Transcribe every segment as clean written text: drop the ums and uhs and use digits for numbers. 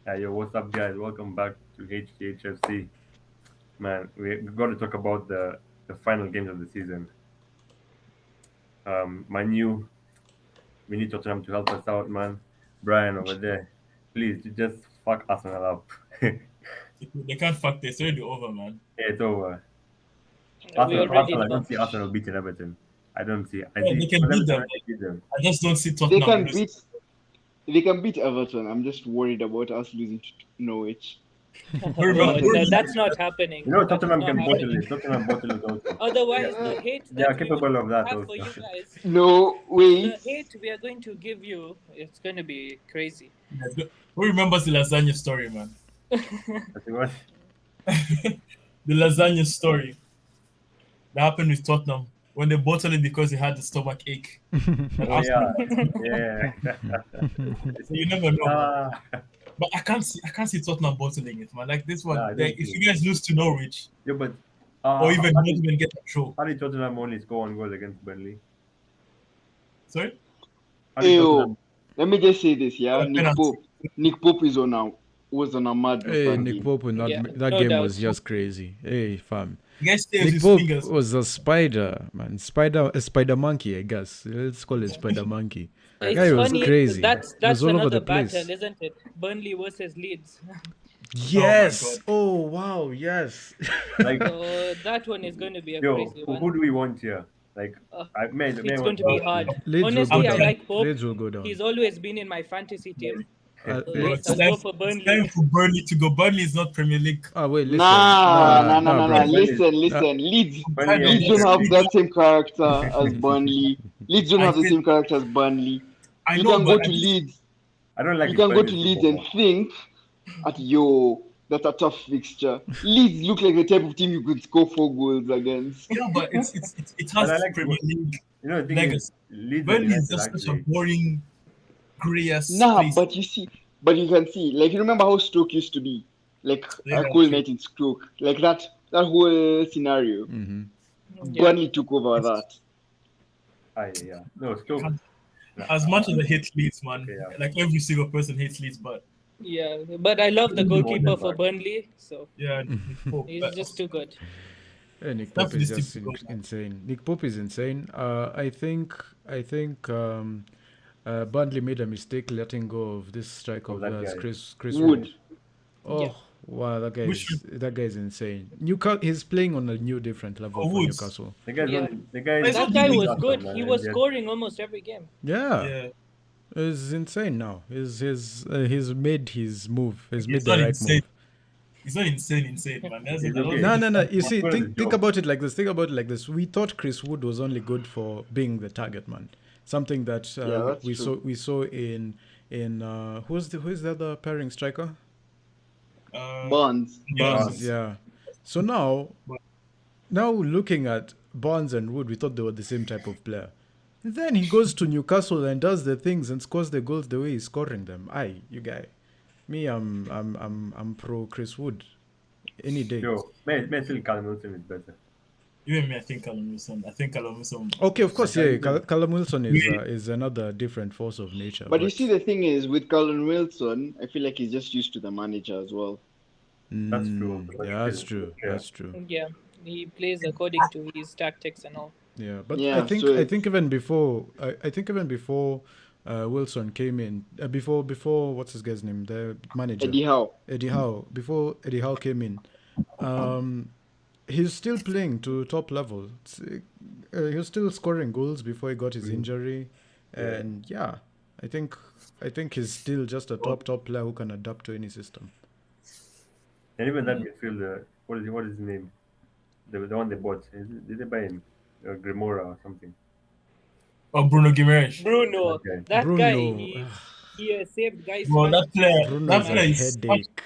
Yo, what's up, guys? Welcome back to HTHFC. Man, we got to talk about the final games of the season. My new, we need Tottenham to help us out, man. Brian over there, please just fuck Arsenal up. Yeah, They can't fuck this. It's already over, man. it's over. We Arsenal, already Arsenal. I don't know. see Arsenal beating Everton. I don't see. I Yeah, see they can because beat Everton them. already beat them. I just don't see They Tottenham can losing. beat they can beat Everton. I'm just worried about us losing to Norwich. Remember, That's not happening. You know, That is Tottenham not can bottle happening. it. Tottenham bottle it also. Otherwise, Uh, the hate They are that we will capable of that have for also. you guys, no, the wait. hate we are going to give you, it's going to be crazy. who remembers the lasagna story, man? I think what? The lasagna story that happened with Tottenham when they bottled it because they had the stomach ache. And Oh Arsenal, yeah, yeah. so you never know, man. Ah, But I can't see Tottenham bottling it, man. Like this nah, one, I don't like if see. you guys lose to Norwich Yeah, but or how, even how not did even get a draw, how did Tottenham only score one goal against Burnley? sorry, How did Ew. Tottenham? Let me just say this, yeah. penalty. Nick Pope was on a madness Hey, that Nick game. Pope will not. Yeah, That no game was doubt. just crazy. Hey, fam. You guys stay with Nick his Pope fingers. was a spider, man. A spider monkey, I guess. Let's call it spider monkey. It's Guy was funny. crazy. That's He was all over another the place. battle, isn't it? Burnley versus Leeds. Yes. God. Oh wow. Yes. Like, So that one is going to be a yo, crazy who one. do we want here? Like, Uh, I may it's going want to to be go. hard. Leeds will go Honestly, I down. like Pope. Leeds will go down. He's always been in my fantasy team. So Bro, yes, it's I'll time, go for it's Burnley. time for Burnley to go. Burnley is not Premier League. Wait, listen. Nah. bro. Listen. Burnley Leeds and don't have Burnley. that same character as Burnley. Leeds don't I have the feel, same character as Burnley. I You know, can but go to Leeds. I don't like You his can go to Burnley's Leeds and football. think that's a tough fixture. Leeds look like the type of team you could score 4 goals against. yeah, but it But I has like Premier League you know the thing is legacy. Leeds and Burnley is United just such a actually. boring, grey ass Nah, place. but you can see, like you remember how Stoke used to be, like Yeah, a cool true. night in Stoke, like that whole scenario. Yeah. Burnley took over that. Yeah. No, Stoke. Nah, As much as I hate Leeds, man, okay, yeah. like every single person hates Leeds, but Yeah, but I love the Who's the one goalkeeper that for back? Burnley, so yeah, Nick Pope, he's just too good. Nick Time Pope for is this team just to go, man. insane. Nick Pope is insane. I think Burnley made a mistake letting go of this strike Of of that guy. Chris Wood. Wood. Oh Yeah. wow, Which that guy is insane. He's playing on a new different level Oh, for Woods. Newcastle. The guy's Yeah. only, the guy is He's That not guy doing was awesome, good. man, He and was just- scoring almost every game. Yeah, It's insane now. He's made his move. He's made he's the not right insane. move. He's not insane, man. That's He's I don't okay. think No. You He's see, good at his think job. about it like this. Think about it like this. We thought Chris Wood was only good for being the target man. Something that Yeah, that's we true. saw in who's the other pairing striker? Bonds. Barnes. Yeah. So now looking at Barnes and Wood, we thought they were the same type of player. And then he goes to Newcastle and does the things and scores the goals the way he's scoring them. Aye, you guy. Me, I'm pro Chris Wood. Any day. Yo, may still Callum Wilson is better. Even me, I think Callum Wilson. Okay, of course, yeah. Callum Wilson Yeah. is another different force of nature. But you see, the thing is, with Colin Wilson, I feel like he's just used to the manager as well. That's true. Yeah, that's true. Yeah. That's true. Yeah, he plays according to his tactics and all. Yeah, but Yeah, I think so I think even before Wilson came in, before what's his guy's name, the manager Eddie Howe. Before Eddie Howe came in, he's still playing to top level. He was still scoring goals before he got his injury, and yeah, I think he's still just a top player who can adapt to any system. And even that midfielder, what is his name? The one they bought. Did they buy him? Grimora or something? Oh, Bruno Guimaraes. Bruno, Okay. that Bruno. guy, he saved guys. Bro, that player, Bruno that is player a is headache.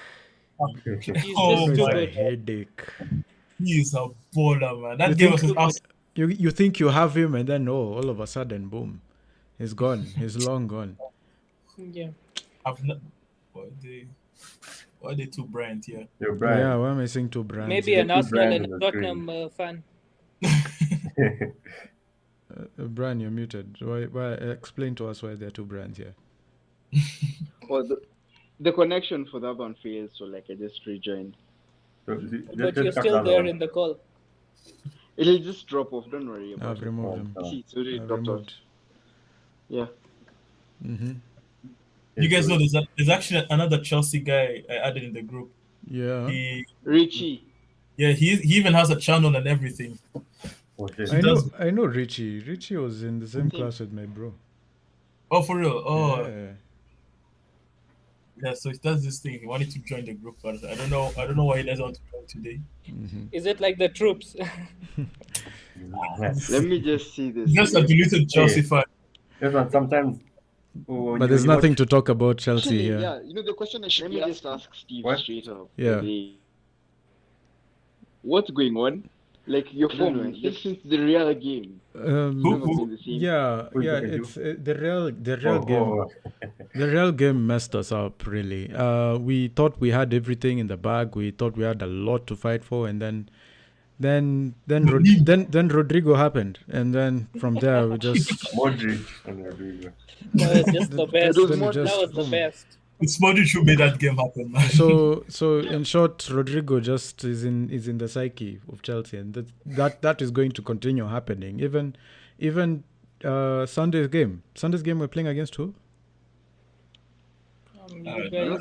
He's Oh just too Bruno is a good. headache. he is a baller, man. That You gave us think- his house. You think you have him, and then all of a sudden, boom, he's gone. He's long gone. Yeah. I've not. Why are they too Bryant here? Yo, Brian. Yeah, why am I saying two brands? Maybe Yeah, an two Arsenal brands and on a the Tottenham fan. Brian, you're muted. Why? Explain to us why there are two brands here. Well, The connection for that one failed, so like I just rejoined. So, But you're still there in the call. It'll just drop off. Don't worry about I've it. removed him. See, it's already I've dropped off. removed. Yeah. Mm-hmm. You guys know there's actually another Chelsea guy I added in the group. Yeah. Richie. He even has a channel and everything. Oh, shit. I know Richie. Richie was in the same class with my bro. Oh, for real? Oh, Yeah. so he does this thing. He wanted to join the group, but I don't know why he doesn't want to join today. Is it like the troops? Yes. Let me just see this. Just a deleted Chelsea fan. Yes, man, sometimes. when But there's you watch- nothing to talk about Chelsea Actually, here. yeah, you know the question I should Let me just ask Steve What? straight up. Yeah. What's going on? Like your form, just since the real game. Never been the same. Yeah, Who's yeah. looking at It's the real Oh, game. oh, The real game messed us up, really. We thought we had everything in the bag. We thought we had a lot to fight for, and then Rodrigo happened, and then from there we just Modric and Rodrigo. That was just the best. Those Then mod- just- That was the best. It's Modric who made that game happen, man. so in short, Rodrigo just is in the psyche of Chelsea, and that is going to continue happening. Even Sunday's game we're playing against who? You I guys-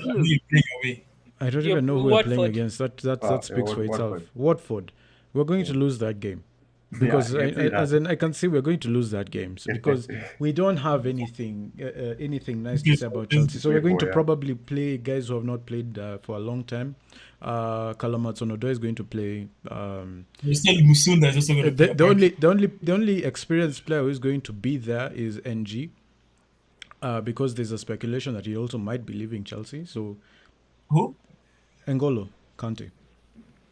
bring away. I don't Yeah, even know who we're playing Watford. against. That speaks for itself. Watford. Watford. We're going to lose that game. Because Yeah, I can see that. I can see we're going to lose that game because we don't have anything nice to say about Chelsea. So we're going to Yeah. probably play guys who have not played for a long time. Callum Hudson-Odoi is going to play. There's still Musunda is also going to play. The only experienced player who is going to be there is NG, because there's a speculation that he also might be leaving Chelsea. So Who? N'Golo Kante.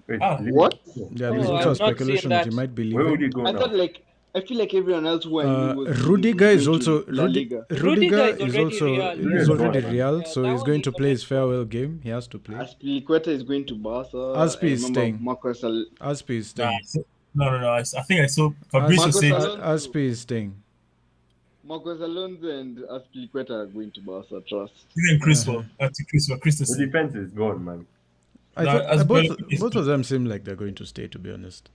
Wait, What? Yeah, Oh, there's I've also a not seen speculation that he that. might be Where would leaving. you go I now? thought I feel like everyone else who I knew was Rudiger is going to also La Liga. Rudiger is is already also Real. is already Yeah, Real, that so he's one going is to the play his next farewell game. He has to play. Aspilicueta is going to Barca. Aspi I is remember staying. Marcos Aspi is Nah, staying. no. I think I saw Fabrizio Marcos say Alonso. Aspi is staying. Marcos Alonso and Aspilicueta are going to Barca. Trust. even The Christensen. defense is gone, man. Both of them seem like they're going to stay. To be honest,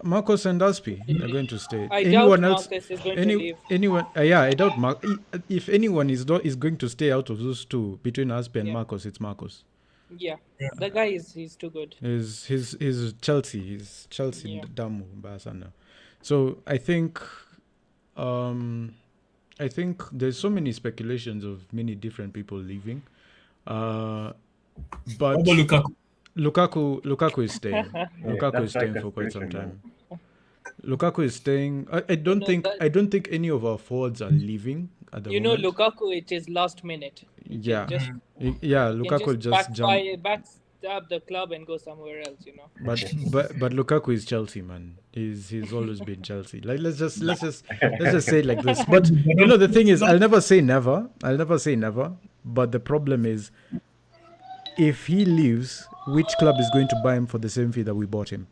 Marcos and Aspi are going to stay. I doubt Marcus is going to leave. Anyone? Yeah, I doubt if anyone is going to stay out of those two between Aspi and Yeah. Marcos, it's Marcos. Yeah, the guy he's too good. He's Chelsea. He's Chelsea Yeah. Damu Barca now. So I think there's so many speculations of many different people leaving. But How about Lukaku? Lukaku is staying. Lukaku is that's like staying for quite some speculation, time. Lukaku is staying. I don't No, think that- I don't think any of our forwards are leaving at the You know, moment. Lukaku, it is last minute. Yeah, Just, yeah. can Lukaku will just jump. backstab the club and go somewhere else. You know. But Lukaku is Chelsea, man. He's always been Chelsea. Like let's just say it like this. But you know the thing is, I'll never say never. But the problem is, if he leaves, which club is going to buy him for the same fee that we bought him?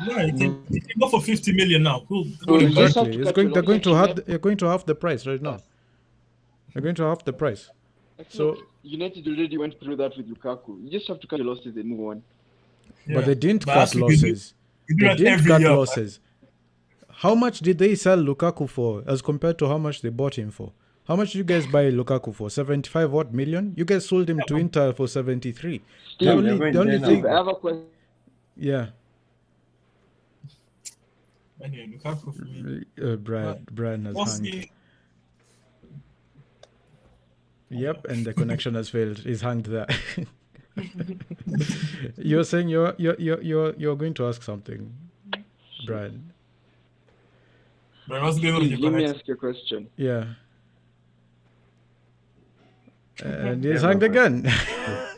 No, he can go for 50 million now. Who You just have Exactly. to It's cut going. your They're going to losses. have. You're going to half the price right now. They're going to half the price. I feel So- like United already went through that with Lukaku. You just have to cut your losses and move on. But they didn't But cut as we do- losses. we do They that didn't every cut year. losses. How much did they sell Lukaku for as compared to how much they bought him for? How much did you guys buy Lukaku for? 75 million? You guys sold him to Inter for 73. The Steve, only, they're the only going thing, Steve, I have a question. yeah. Anyway, Lukaku for me. Brian has What's hung. the- Yep, and the connection has failed. He's hanged there. You're saying you're going to ask something, Brian. But what's going on with Steve, your let me connection? ask you a question. Yeah. And he's Yeah, hanged no again.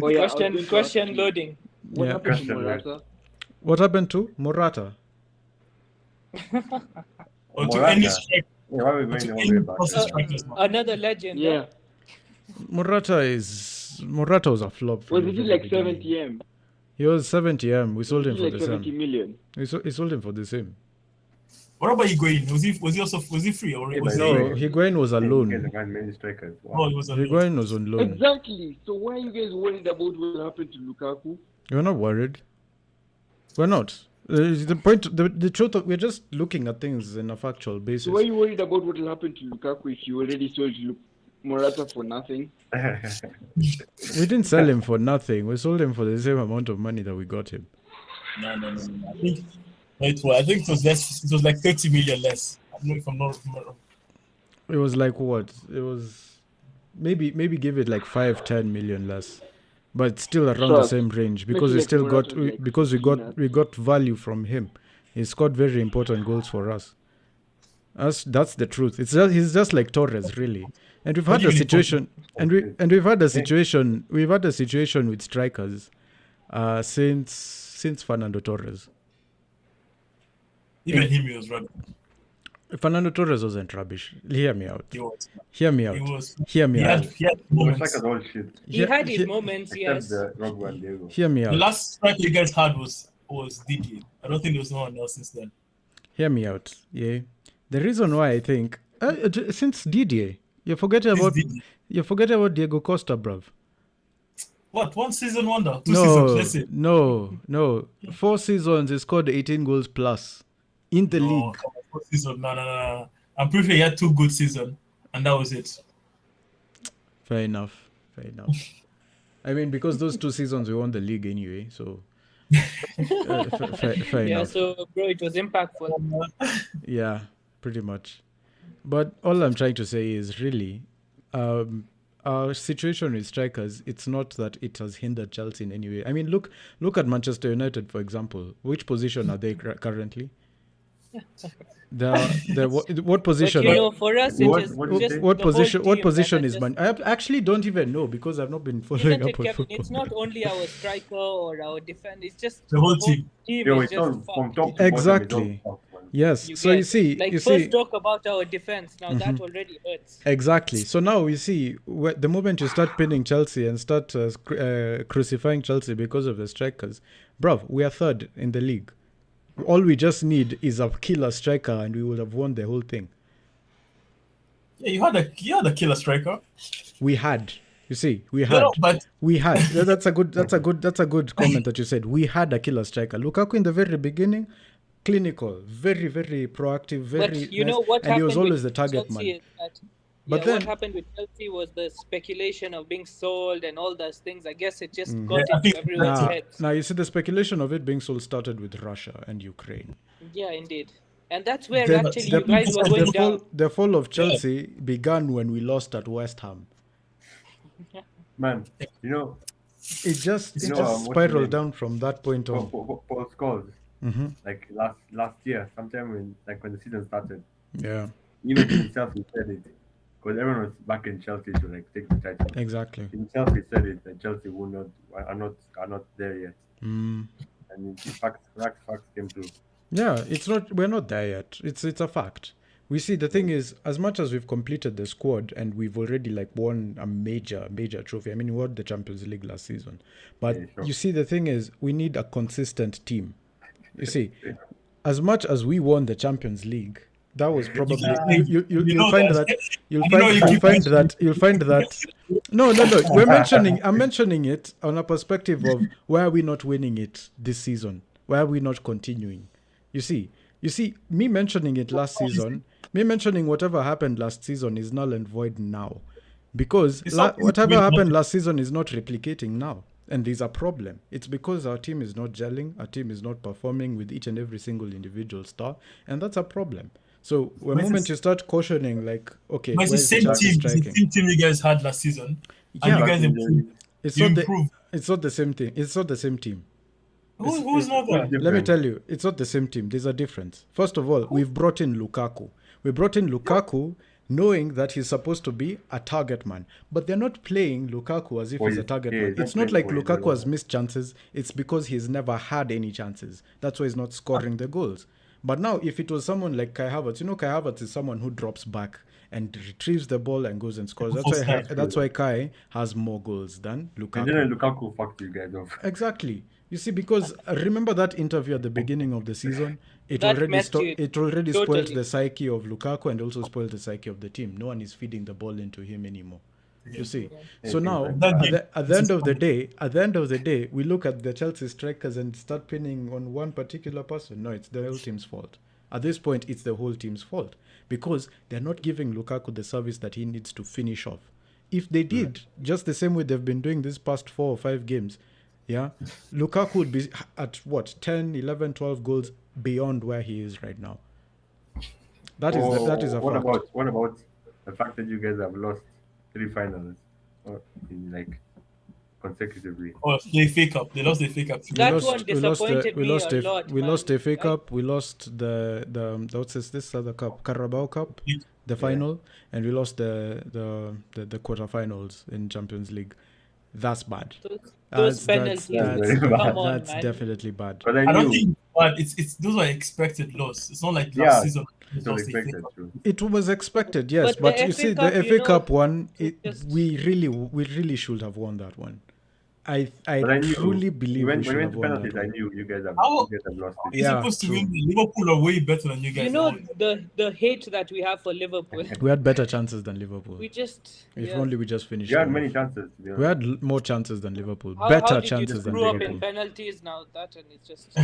Oh, yeah, I was going to Question ask you, loading. What Yeah. happened to Question, right? Morata? What happened to Morata? Or to Morata. any strike? Yeah, why are we going all the way back? Plus strikers now. Another legend. Yeah. Morata was a flop. from Was the it very like beginning. 70 M? He was 70 M. We sold him Was for it the like 70 same. million? We sold him for the same. What about Higuain? Was he free or Yeah, was but he? No, Higuain- Higuain was You guys alone. have got many strikers. Oh, Wow. he was alone. Higuain was on loan. Exactly. So why are you guys worried about what will happen to Lukaku? We're not worried. We're not. The point, the truth, we're just looking at things in a factual basis. So why are you worried about what will happen to Lukaku if you already sold Morata for nothing? We didn't sell him for nothing. We sold him for the same amount of money that we got him. No. I think it was less. It was like 30 million less. I don't know if I'm not wrong. It was like what? It was maybe give it like 5-10 million less, but still around the Sure. same range because Maybe we like still got Morata, like because we peanuts. got value from him. He scored very important goals for us. That's the truth. He's just like Torres, really. And we've had a Really situation, we've had a situation with strikers, since Fernando Torres. Even him, he was rubbish. Fernando Torres wasn't rubbish. Hear me out. He was. Hear me He out. was. Hear me He out. had The moments. strikers all shit. He Hear- had his hear- moments, Except yes. the Drogba and Diego. Hear me The out. last striker you guys had was Didier. I don't think there was no one else since then. Hear me out. Yeah. The reason why I think since Didier, you're forgetting Since about Didier. Diego Costa, bruv. What? 1 season wonder? 2 seasons? Let's say. No. 4 seasons, he scored 18 goals plus in the No, league. come on, 4 season. No. I'm pretty sure he had 2 good seasons, and that was it. Fair enough. I mean, because those 2 seasons we won the league anyway, so fair Yeah, enough. so bro, it was impactful. Yeah, pretty much. But all I'm trying to say is really, our situation with strikers, it's not that it has hindered Chelsea in any way. I mean, look at Manchester United, for example. Which position are they currently? What position? But you know, for us, it What- is what do you just say? What the whole position? What team, position rather is just- Man? I actually don't even know because I've not been following Isn't up it, on Kevin? football. It's not only our striker or our defense. It's just The whole team. Yo, is it's just on from fucked. top to Exactly. bottom. It's all fucked, man. Yes. You So get- you see, like you first see talk about our defense. Now that already hurts. exactly. So now we see the moment you start pinning Chelsea and start crucifying Chelsea because of the strikers, bruv, we are third in the league. All we just need is a killer striker, and we would have won the whole thing. Yeah, you had a killer striker. We had. You see, we had. No, but We had. That's a good comment that you said. We had a killer striker. Lukaku in the very beginning, clinical, very, very proactive, very But you nice, know what and he happened was always with the target Chelsea man. is that, But yeah, then- what happened with Chelsea was the speculation of being sold and all those things. I guess it just Mm. got Yeah, I into think- everyone's heads. Now you see the speculation of it being sold started with Russia and Ukraine. Yeah, indeed. And that's where The- actually the- you guys were going down. the fall of Chelsea began when we lost at West Ham. Man, you know, It just You know, what's his spiraled name? down from that point on. Paul Scholes, Hmm. like last year, sometime when the season started, Yeah, even himself he said it, because everyone was back in Chelsea to like take the title. exactly. Himself he said it that Chelsea are not there yet, Mm. and the facts came through. Yeah, it's not. We're not there yet. It's a fact. We see the thing is, as much as we've completed the squad and we've already like won a major trophy. I mean, we won the Champions League last season, but Yeah, sure. you see, the thing is, we need a consistent team. You see, as much as we won the Champions League, that was probably You you'll know find that- that you'll I know find you you'll keep find that you'll find that no I'm mentioning it on a perspective of why are we not winning it this season? Why are we not continuing? You see, me mentioning it last season, me mentioning whatever happened last season is null and void now, because It's not- whatever happened last season is not replicating now. And there's a problem. It's because our team is not gelling, our team is not performing with each and every single individual star, and that's a problem. So the But it's moment the- you start cautioning, like, okay, But it's the where's the same Chelsea team. It's the striking? same team you guys had last season. And Yeah. you guys improved. It's You not the improved. it's not the same thing. It's not the same team. Who's not there? Different. Let me tell you, it's not the same team. There's a difference. First of all, we've brought in Lukaku. We brought in Lukaku knowing that he's supposed to be a target man. But they're not playing Lukaku as if Well, he's a he's- target yeah, man. he's It's not not like playing for his Lukaku has missed chances. It's because he's never had any chances. That's why he's not scoring the goals. But now, if it was someone like Kai Havertz, Kai Havertz is someone who drops back and retrieves the ball and goes and scores. That's why Kai has more goals than Lukaku. And then Lukaku fucked you guys off. Exactly. You see, because remember that interview at the beginning of the season? It That already messed you spoiled totally. the psyche of Lukaku and also spoiled the psyche of the team. No one is feeding the ball into him anymore. You see. So now, at the end of the day, we look at the Chelsea strikers and start pinning on one particular person. No, it's the whole team's fault. At this point, it's the whole team's fault because they're not giving Lukaku the service that he needs to finish off. If they did, just the same way they've been doing these past 4 or 5 games, Lukaku would be at 10, 11, 12 goals beyond where he is right now. That is a fact. What about the fact that you guys have lost 3 finals in consecutively? Oh, the FA Cup. They lost the FA Cup. That one disappointed me a lot. We lost the FA man. Cup. We lost the what's this other cup? Carabao Cup, the final, and we lost the quarterfinals in Champions League. That's bad. Those penalties. Come on, that's man. definitely bad. But I don't think it's those are expected loss. It's not like last season. It's unexpected, true. It was expected, yes, But but the you FA see, Cup, the FA Cup one, just- we really should have won that one. I But I knew truly believe when we should we have went to won that penalties, I one. knew you guys have How- lost it. It's Yeah, supposed to true. win. Liverpool are way better than you guys. You know now. the hate that we have for Liverpool. We had better chances than Liverpool. We just If only we just finished. You had them many off. chances. To be We honest. had more chances than Liverpool. how Better did chances you than screw up in Liverpool. penalties now? That and it's just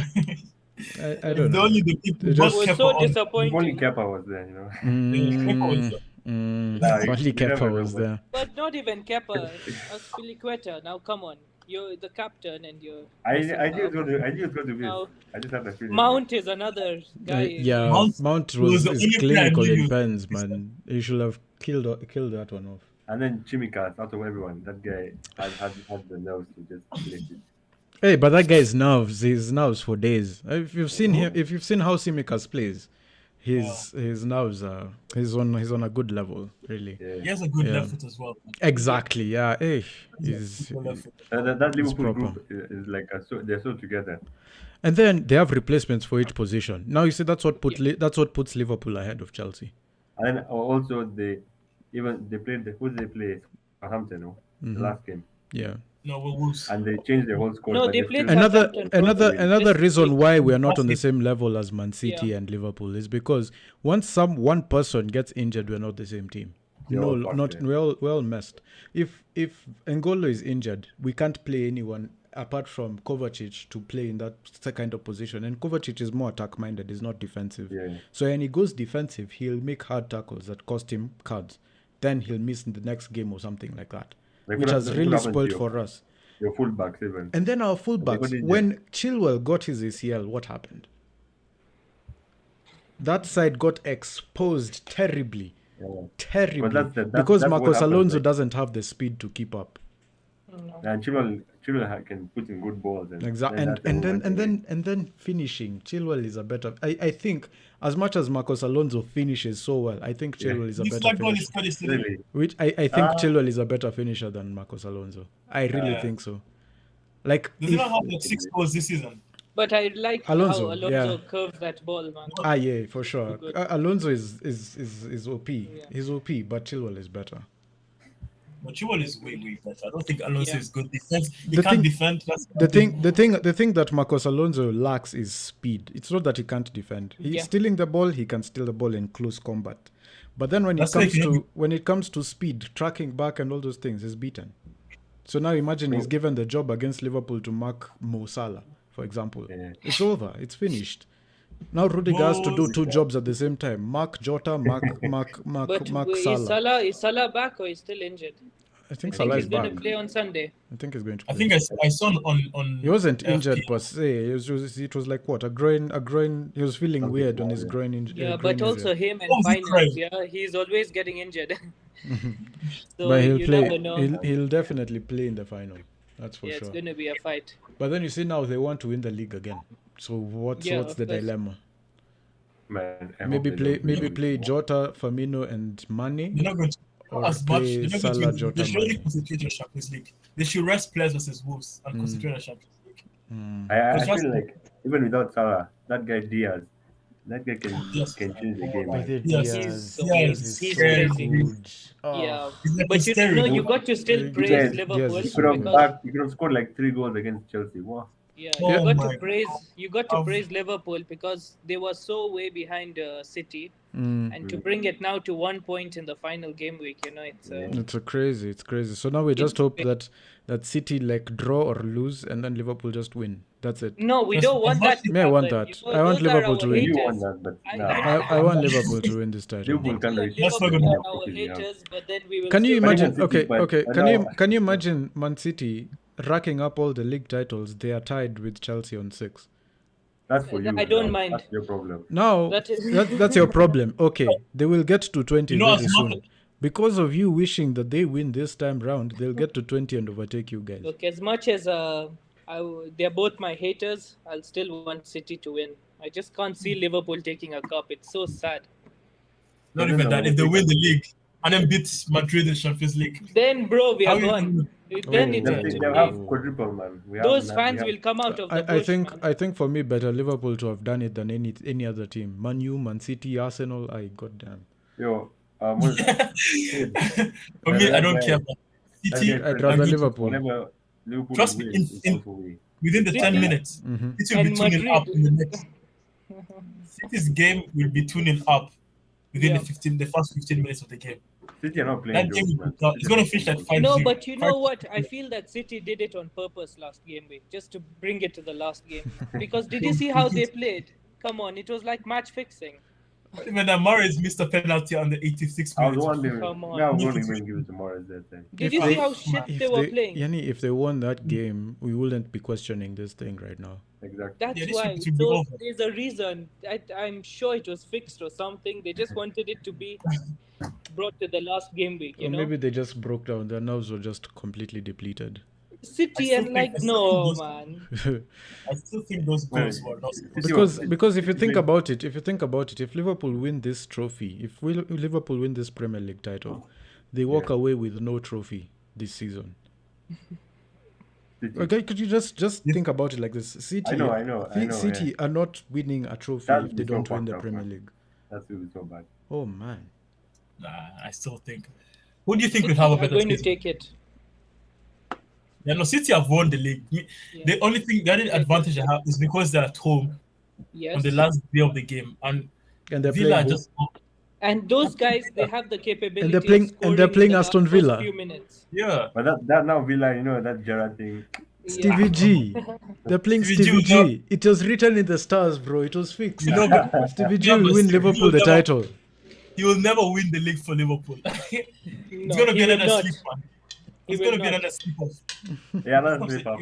I don't know. Only the people. It just- it was Kepa so on. If only disappointing. Kepa was there, Kepa was there. Nah, Only you never Kepa know, was but- there. But not even Kepa. Aspilicueta. Now come on, you're the captain and you're. I knew it was going to be. Now, I just had a feeling. Mount is another guy. Yeah, Mount Mount was was the is only player I clinical knew in you- pens, man. He should have killed that one off. And then Chimikas, out of everyone, that guy had the nerves to just play it. Hey, but that guy's nerves, his nerves for days. If you've seen him, if you've seen how Tsimikas plays, his nerves are he's on a good level, really. Yeah. He has a good Yeah. left foot as well. Exactly, yeah. Hey, he's Good left foot. That Liverpool proper. group is like they're so together. and then they have replacements for each position. Now you see that's what puts Liverpool ahead of Chelsea. And then also they played who did they play? Southampton, no? The last game, Yeah. No, we're Wolves. and they changed their whole squad. No, but they they played still- Southampton Another this reason week. why we are not on the Last same level as Man City and Liverpool is because once one person gets injured, we're not the same team. You're No, all fucked, not yeah. we're all messed. If N'Golo is injured, we can't play anyone apart from Kovacic to play in that kind of position. And Kovacic is more attack minded; he's not defensive. Yeah. So when he goes defensive, he'll make hard tackles that cost him cards. Then he'll miss in the next game or something like that, Like, which what has happened really to spoiled your- for us. Your fullbacks even. And then our got fullbacks, injured. when Chilwell got his ACL, what happened? That side got exposed terribly. Yeah. Terribly. But that's because what Marcos happens, Alonso like- doesn't have the speed to keep up. And Chilwell can put in good balls. Exactly. And then finishing. Chilwell is a better. I think as much as Marcos Alonso finishes so well, I think Chilwell is a He's better like all finisher. his credits today. Really, Which I think Chilwell is a better finisher than Marcos Alonso. I really think so. Like Does he if, not have like 6 goals this season? But I like Alonso, how Alonso yeah. curves that ball, man. yeah, for sure. Good. Alonso is OP. He's OP, but Chilwell is better. But Chilwell is way better. I don't think Alonso Yeah. is good defense. He The can't thing- defend. That's The thing that Marcos Alonso lacks is speed. It's not that he can't defend. He's Yeah. stealing the ball. He can steal the ball in close combat. But then That's like when it comes to speed, tracking back and all those things, he's beaten. So now imagine he's given the job against Liverpool to mark Mo Salah, for example. Yeah. It's over. It's finished. Now Rudiger has to do 2 jobs at the same time. Mark Jota, mark But Salah. is Salah back or is still injured? I think I Salah think is he's going back. to play on Sunday. I think he's going to I play. think I saw on He wasn't FPL. injured per se. It was like what, a groin. He was feeling weird on his groin injury. Yeah, but also him and Oh, he's finals. crying. Yeah, he's always getting injured. So But he'll you play. never know. He'll definitely play in the final. That's for Yeah, sure. it's going to be a fight. But then you see now they want to win the league again. So what's Yeah, the of course. dilemma? man. I Maybe hope they don't play lose. Jota, Firmino, and Mane. They're not going to Or as much. play They're not Salah, going to. Jota, They should only Mane. concentrate on Champions League. They should rest players versus Wolves and concentrate on Champions League. I Because feel like even without Salah, that guy Diaz, That guy Yes. can change the game, By man. the Yes. Diaz, He's- Diaz he's is so crazy. good. Oh. Yeah, He's like but a steroid. you got to still Diaz- praise Diaz Liverpool is He could have because he could have scored like 3 goals against Chelsea. Wow. yeah, Oh you got my to praise God. Liverpool because they were so way behind City, Mm. and to bring it now to 1 point in the final game week, it's It's crazy. So now we just hope that City like draw or lose and then Liverpool just win. That's it. no, we Yes, don't want that. To Me, I want happen. that. I want those are Liverpool our to win. You haters. won that, but I- nah. I want Liverpool to win this title. Liverpool can't reach. That's not Liverpool gonna are our happen. haters, but then we will. Can you still- imagine? City, Okay, but okay. now- Can you imagine Man City racking up all the league titles? They are tied with Chelsea on 6. That's for you. I don't now. mind. That's your problem. Now That is- that's your problem. Okay, they will get to 20 You know, very as soon. much- Because of you wishing that they win this time round, they'll get to 20 and overtake you guys. Look, as much as they're both my haters, I'll still want City to win. I just can't see Liverpool taking a cup. It's so sad. Not even that. If they win the league and then beat Madrid in Champions League, Then, bro, we how are you gone. gonna- Then Oh, it's They'll, going to they'll be. have quadruple, man. Those fans will come out of the I bush, think man. I think for me better Liverpool to have done it than any other team. Man U, Man City, Arsenal. Goddamn. Yo, For me, I don't care. But City, I'd rather Madrid, Liverpool. Whenever Liverpool Trust me, win, in- it's in- also way. within the 10 City- minutes, Mhm. it will be And 2-0 Madrid. up in the next. City's game will be 2-0 up within Yeah. the first 15 minutes of the game. City are not playing That game jokes, will man. be tough. It's City going are to finish like playing 5-0. No, but you know what? I feel that City did it on purpose last game week, just to bring it to the last game. Because did you see how they played? Come on, it was like match fixing. Even that Mahrez missed a penalty on the 86th I was minute. wondering. Come on. Yeah, I was wondering when give it to Morris that time. Did If you see they- how shit If they were playing? Yani, if they won that game, we wouldn't be questioning this thing right now. Exactly. That's Yeah, this why. should be So over. there's a reason. I'm sure it was fixed or something. They just wanted it to be brought to the last game week. Or maybe they just broke down. Their nerves were just completely depleted. City I and still like think- no man. I still think those goals were not supposed City to was- Because if you think about it, if Liverpool win this trophy, if Liverpool win this Premier League title, they walk Yeah. away with no trophy this season. City. Okay, could you just think about it like this? City, I know, City yeah. are not winning a trophy That if they is so don't win the fucked up, Premier man. League. That's really so bad. Oh man, Nah, I still think. Who do you think City will have a are better going to season? take it. Yeah, no, City have won the league. The only thing, the only advantage they have is because they're at home Yes. on the last day of the game, and and they're Villa playing. just And those guys, they have the capability. And they're playing- of and they're scoring playing in the Aston first Villa. Few minutes. yeah. But that now Villa, that Gerrard thing. Stevie G. They're playing Stevie G Stevie will not- G. It was written in the stars, bro. It was fixed. You know, but Stevie G Yeah, will but win Stevie G Liverpool will the never- title. he will never win the league for Liverpool. It's No, gonna he be will another not. sleep, man. He It's will gonna be not. another sleep off. Yeah, that's slip up.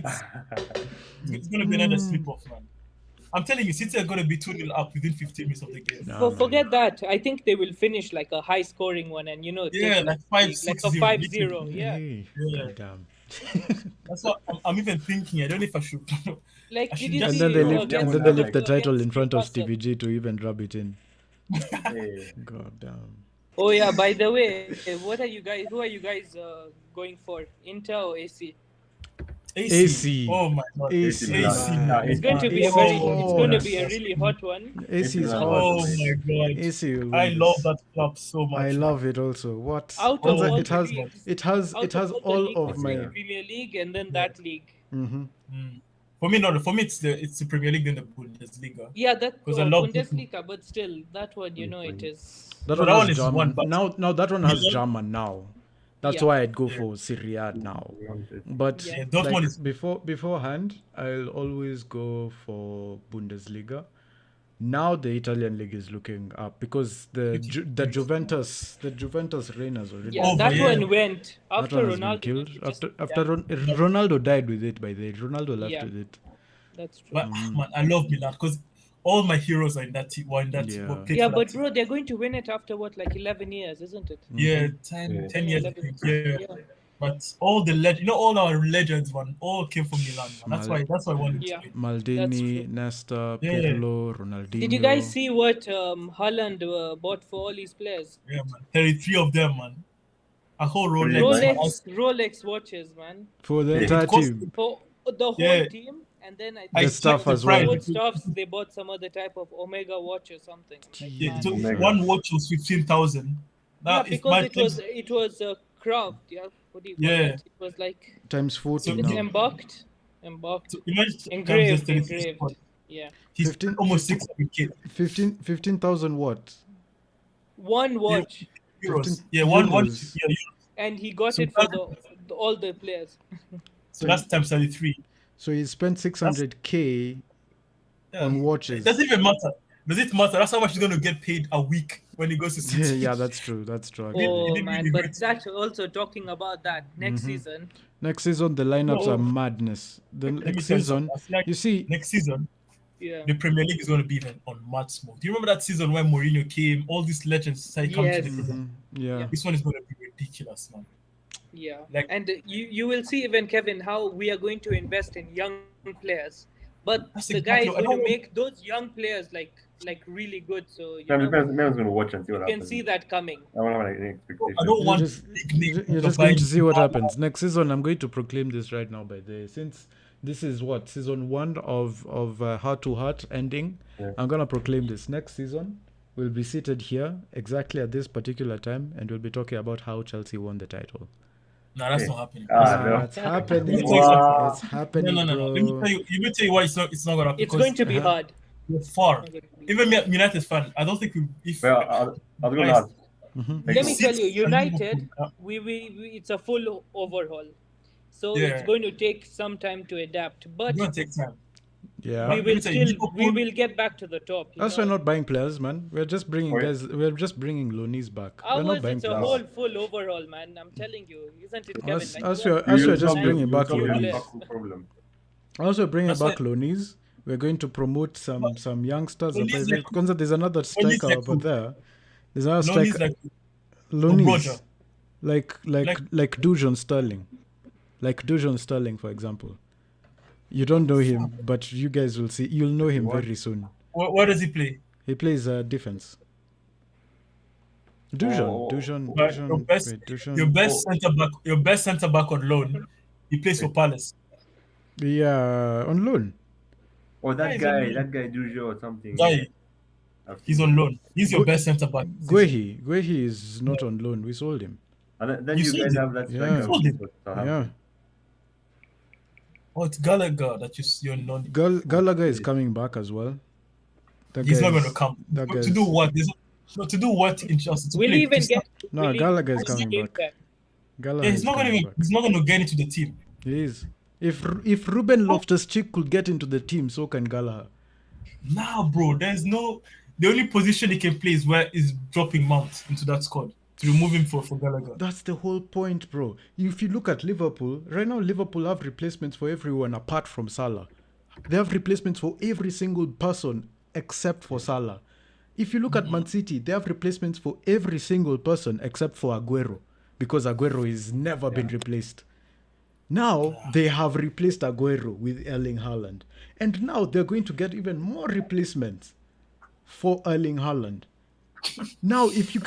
It's gonna be another sleep off, man. I'm telling you, City are gonna be 2-0 up within 15 minutes of the game. Nah, man. Forget that. I think they will finish like a high scoring one and Yeah, take like the 5-6-0, league, like a 5-0. Yeah. Hey, Yeah. damn. That's what I'm even thinking. I don't know if I should. Like I did should you just- And see then they lift, against and then they lift the Liverpool title in against front of Newcastle? Stevie G to even rub it in. Hey, God damn. Oh yeah, by the way, what are you guys who are you guys going for? Inter or AC? AC. Oh my god. AC. Milan. It's going to be a AC. very Oh, it's going to yes. be a really hot one. AC is Oh, hot. Oh my god. AC will I win love this. that club so much. I love it also. What? Out of Kwanzaa, all it has the leagues, it has out it has the all leagues, of it's my the Premier League and then that league. Mhm. Mm. For me, no. For me, it's the Premier League than the Bundesliga. Yeah, that 'Cause I love Bundesliga, but still that one, it is. That No, one that has one is German. one, but- Now that one has Milan- German now. That's Yeah. why I'd go for Serie A now. But Yeah. Dortmund like, is- beforehand, I'll always go for Bundesliga. Now the Italian league is looking up because the Juventus reign has already. Yeah, Oh, that yeah. one went that after one has been Ronaldo. killed. it just- After Ronaldo died with it. By the way, Ronaldo left Yeah. with it. that's true. But man, I love Milan because all my heroes are in that team. Were in that. Yeah. Were played Yeah, for but that bro, they're going to win it after what, like 11 years, isn't it? team. Yeah, 10, Yeah. 10 years. I 11. think. Yeah. But all the all our legends, man, all came from Milan. Man. That's why I wanted Yeah. to win. Maldini, true. Nesta, Yeah. Pirlo, Ronaldinho. Did you guys see what Haaland bought for all his players? Yeah, man. 33 of them, man. A whole Rolex. Rolex. man. Rolex watches, man, for the Yeah. entire It cost- team? for the whole Yeah. team, and then I I The think stuff checked the as well. price. both stuffs they bought some other type of Omega watch or something. I'm like, Yeah, man. so Omega. one watch was 15,000. Now, Yeah, if because my it was a craft. Yeah, what do you call Yeah. it? It was like Times 40 So it's now. embarked, so imagine times engraved, the 36 engraved. quad. Yeah, He's 15 almost 600k 15,000 what? one watch, euros. 15 Yeah, one euros. yeah, euros. and he got So it for that- all the players. So that's times 33. So he spent 600k Yeah. on It watches. doesn't even matter. Does it matter? That's how much he's going to get paid a week when he goes to City. Yeah, that's true. That's true. actually. Oh didn't man, really but hurt. that's also talking about that next Mm-hmm. season. Next season, the lineups No. are madness. The Let me next tell you season, something. I feel like you see, next season, Yeah. the Premier League is going to be on mad smoke. Do you remember that season when Mourinho came? All these legends started coming to the Yes. Premier League. yeah, This one is going to be ridiculous, man. Yeah, Like- and you will see even Kevin how we are going to invest in young players, but That's the guy exactly is what- I going to don't- make those young players like really good. So you Man's know, going to watch and see what you can happens. see that coming. I don't have any expectations. I don't You're want just, big names you're to just buy going to see what Haaland. happens next season. I'm going to proclaim this right now. By the way, since this is what season 1 of Heart to Heart ending, Yeah. I'm gonna proclaim this. Next season, we'll be seated here exactly at this particular time, and we'll be talking about how Chelsea won the title. No, that's not happening. No. It's happening. Wow. It's happening, No. bro. Let me tell you why it's not going to happen. It's going to be Uh-huh. hard. We're far. It's not going to be Even me, United fan, I don't think if Well, I was going to Guys, ask. Mhm. Like, Let me tell you, Six- United, we it's a full overhaul, so Yeah. it's going to take some time to adapt. But it's going to take time. Yeah. we Let will me tell you, still we Liverpool- will get back to the top. you That's know. why we're not buying players, man. We're just bringing Oh, yeah. guys. We're just bringing loanees back. We're not Ours, buying it's a players. whole full overhaul, man. I'm telling you, isn't it, Kevin? Us, Like, us, you we're, have us, to we're just sign bringing back new loanees. players. Problem. Also bringing That's back why- loanees. We're going to promote some youngsters. Loanees like- Because there's another Loanees striker like over who? there. There's another Loanees striker. like Loanees. Broja. Like Dujon Sterling. Like Dujon Sterling, for example. You don't know him, but you guys will see. You'll know him What? very soon. where does he play? He plays defense. Dujon. Oh. Dujon. But Dujon. your best- wait, Dujon. Your best centre back on loan. He plays for Palace. Yeah, on loan. Oh, Yeah, that guy, Juju or something. Guy, I've he's seen on him. loan. He's your Gu- best centre back. Guehi is not on loan. We sold him. And then You you sold guys him? have that Yeah. striker. Sold him? Yeah. Oh, it's Gallagher that you see on loan. Gallagher is coming back as well. That He's guy not going to is- come. that To guy do is- what? To do what in Chelsea? To Will play? he even To get? start- No, will he- Gallagher is will he coming game back. time? Gallagher Yeah, he's is not coming going to. back. He's not going to get into the team. He is. If Ruben Loftus-Cheek could get into the team, so can Gallagher. Nah, bro. There's no. The only position he can play is where is dropping Mount into that squad to remove him for Gallagher. That's the whole point, bro. If you look at Liverpool, right now Liverpool have replacements for everyone apart from Salah. They have replacements for every single person except for Salah. If you look at Man City, they have replacements for every single person except for Aguero, because Aguero has never been replaced. Now they have replaced Aguero with Erling Haaland, and now they're going to get even more replacements for Erling Haaland. Now, if you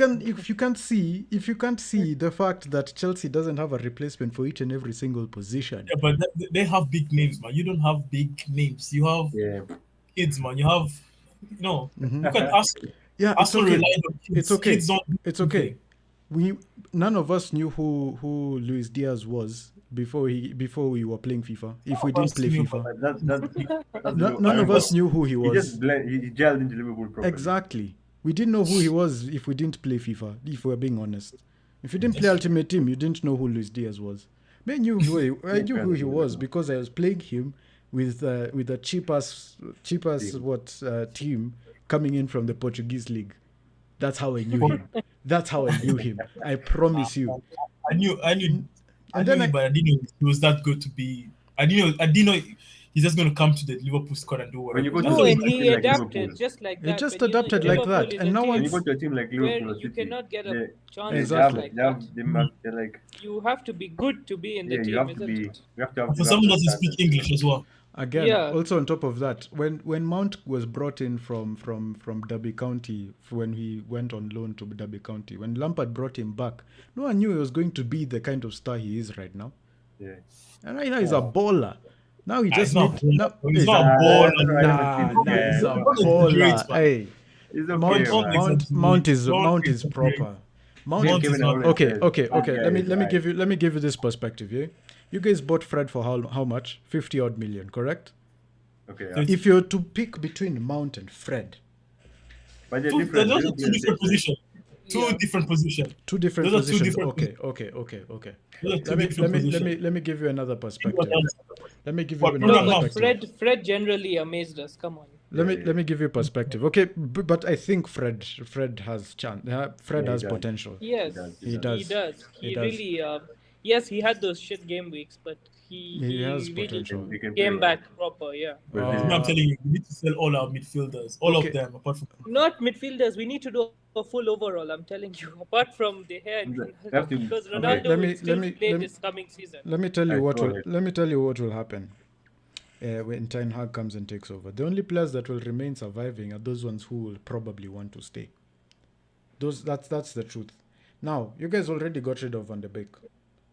can't see the fact that Chelsea doesn't have a replacement for each and every single position, Yeah, but they have big names, man. You don't have big names. You have Yeah. kids, man. You have, look at Arsenal. yeah, it's Arsenal okay. relied on kids. It's okay. Kids don't- It's okay. None of us knew who Luis Diaz was before we were playing FIFA. If we None didn't of us play knew, FIFA, That's none of us knew who he He was. just he gelled into Liverpool properly. Exactly. We didn't know who he was if we didn't play FIFA, if we're being honest. If you didn't play Ultimate Team, you didn't know who Luis Diaz was. I knew who he was because I was playing him with a cheapest team coming in from the Portuguese league. That's how I knew him. That's how I knew him. I promise you. I knew, And then but I didn't know he was that good to be. I didn't know he's just going to come to the Liverpool squad and do whatever. When you go to No, So and it's he like adapted Liverpool. just like He that. just but you know, adapted like Liverpool that, is and a now team When you once- go to a team like where Liverpool or you City, cannot get a they- chance Exactly. like they have, that. they're like, You have to be good to be in the yeah, team, you have to isn't be, it? you have to have. For someone who doesn't speak English as well. Again, Yeah. also on top of that, when Mount was brought in from Derby County, when he went on loan to Derby County, when Lampard brought him back, no one knew he was going to be the kind of star he is right now. Yeah. And right now he's a baller. Now he Nah, just he's not need. a baller. No, He's not a baller. Nah, he's a Don't baller. exaggerate, man. Hey, It's Mount, okay, Don't man. exaggerate. Mount is Don't Mount is exaggerate. proper. Mount Mount. is Kevin not. always Okay, says, okay. "Yeah, Let me it's give you this perspective. Yeah, you guys bought Fred for how much? 50 odd million, correct? Okay, Fifty. If you're to pick between Mount and Fred, but they're Those different. are They don't two play the different same positions. Two Yeah. different positions. two different Those are two positions. different Okay. Those are two Let me different positions. let me give you another perspective. Let me give you But another No, Bruno but Mars. perspective. Fred generally amazed us. Come on. Let me give you perspective. Okay, but I think Fred has chance. Fred Yeah, has he does. potential. Yes, He he does. does. He He does. really. Yes, he had those shit game weeks, but He has really potential. They can play came well. back proper. Yeah. But You know, I'm telling you, we need to sell all our midfielders, all Okay. of them, apart from. Not midfielders. We need to do a full overall. I'm telling you. Apart from De Gea and They Ronaldo, have to- because okay. Ronaldo Let will me- still let me- play let me- this coming season. Let me tell you Right, what go will ahead. let me tell you what will happen when Ten Hag comes and takes over. The only players that will remain surviving are those ones who will probably want to stay. That's the truth. Now, you guys already got rid of Van de Beek.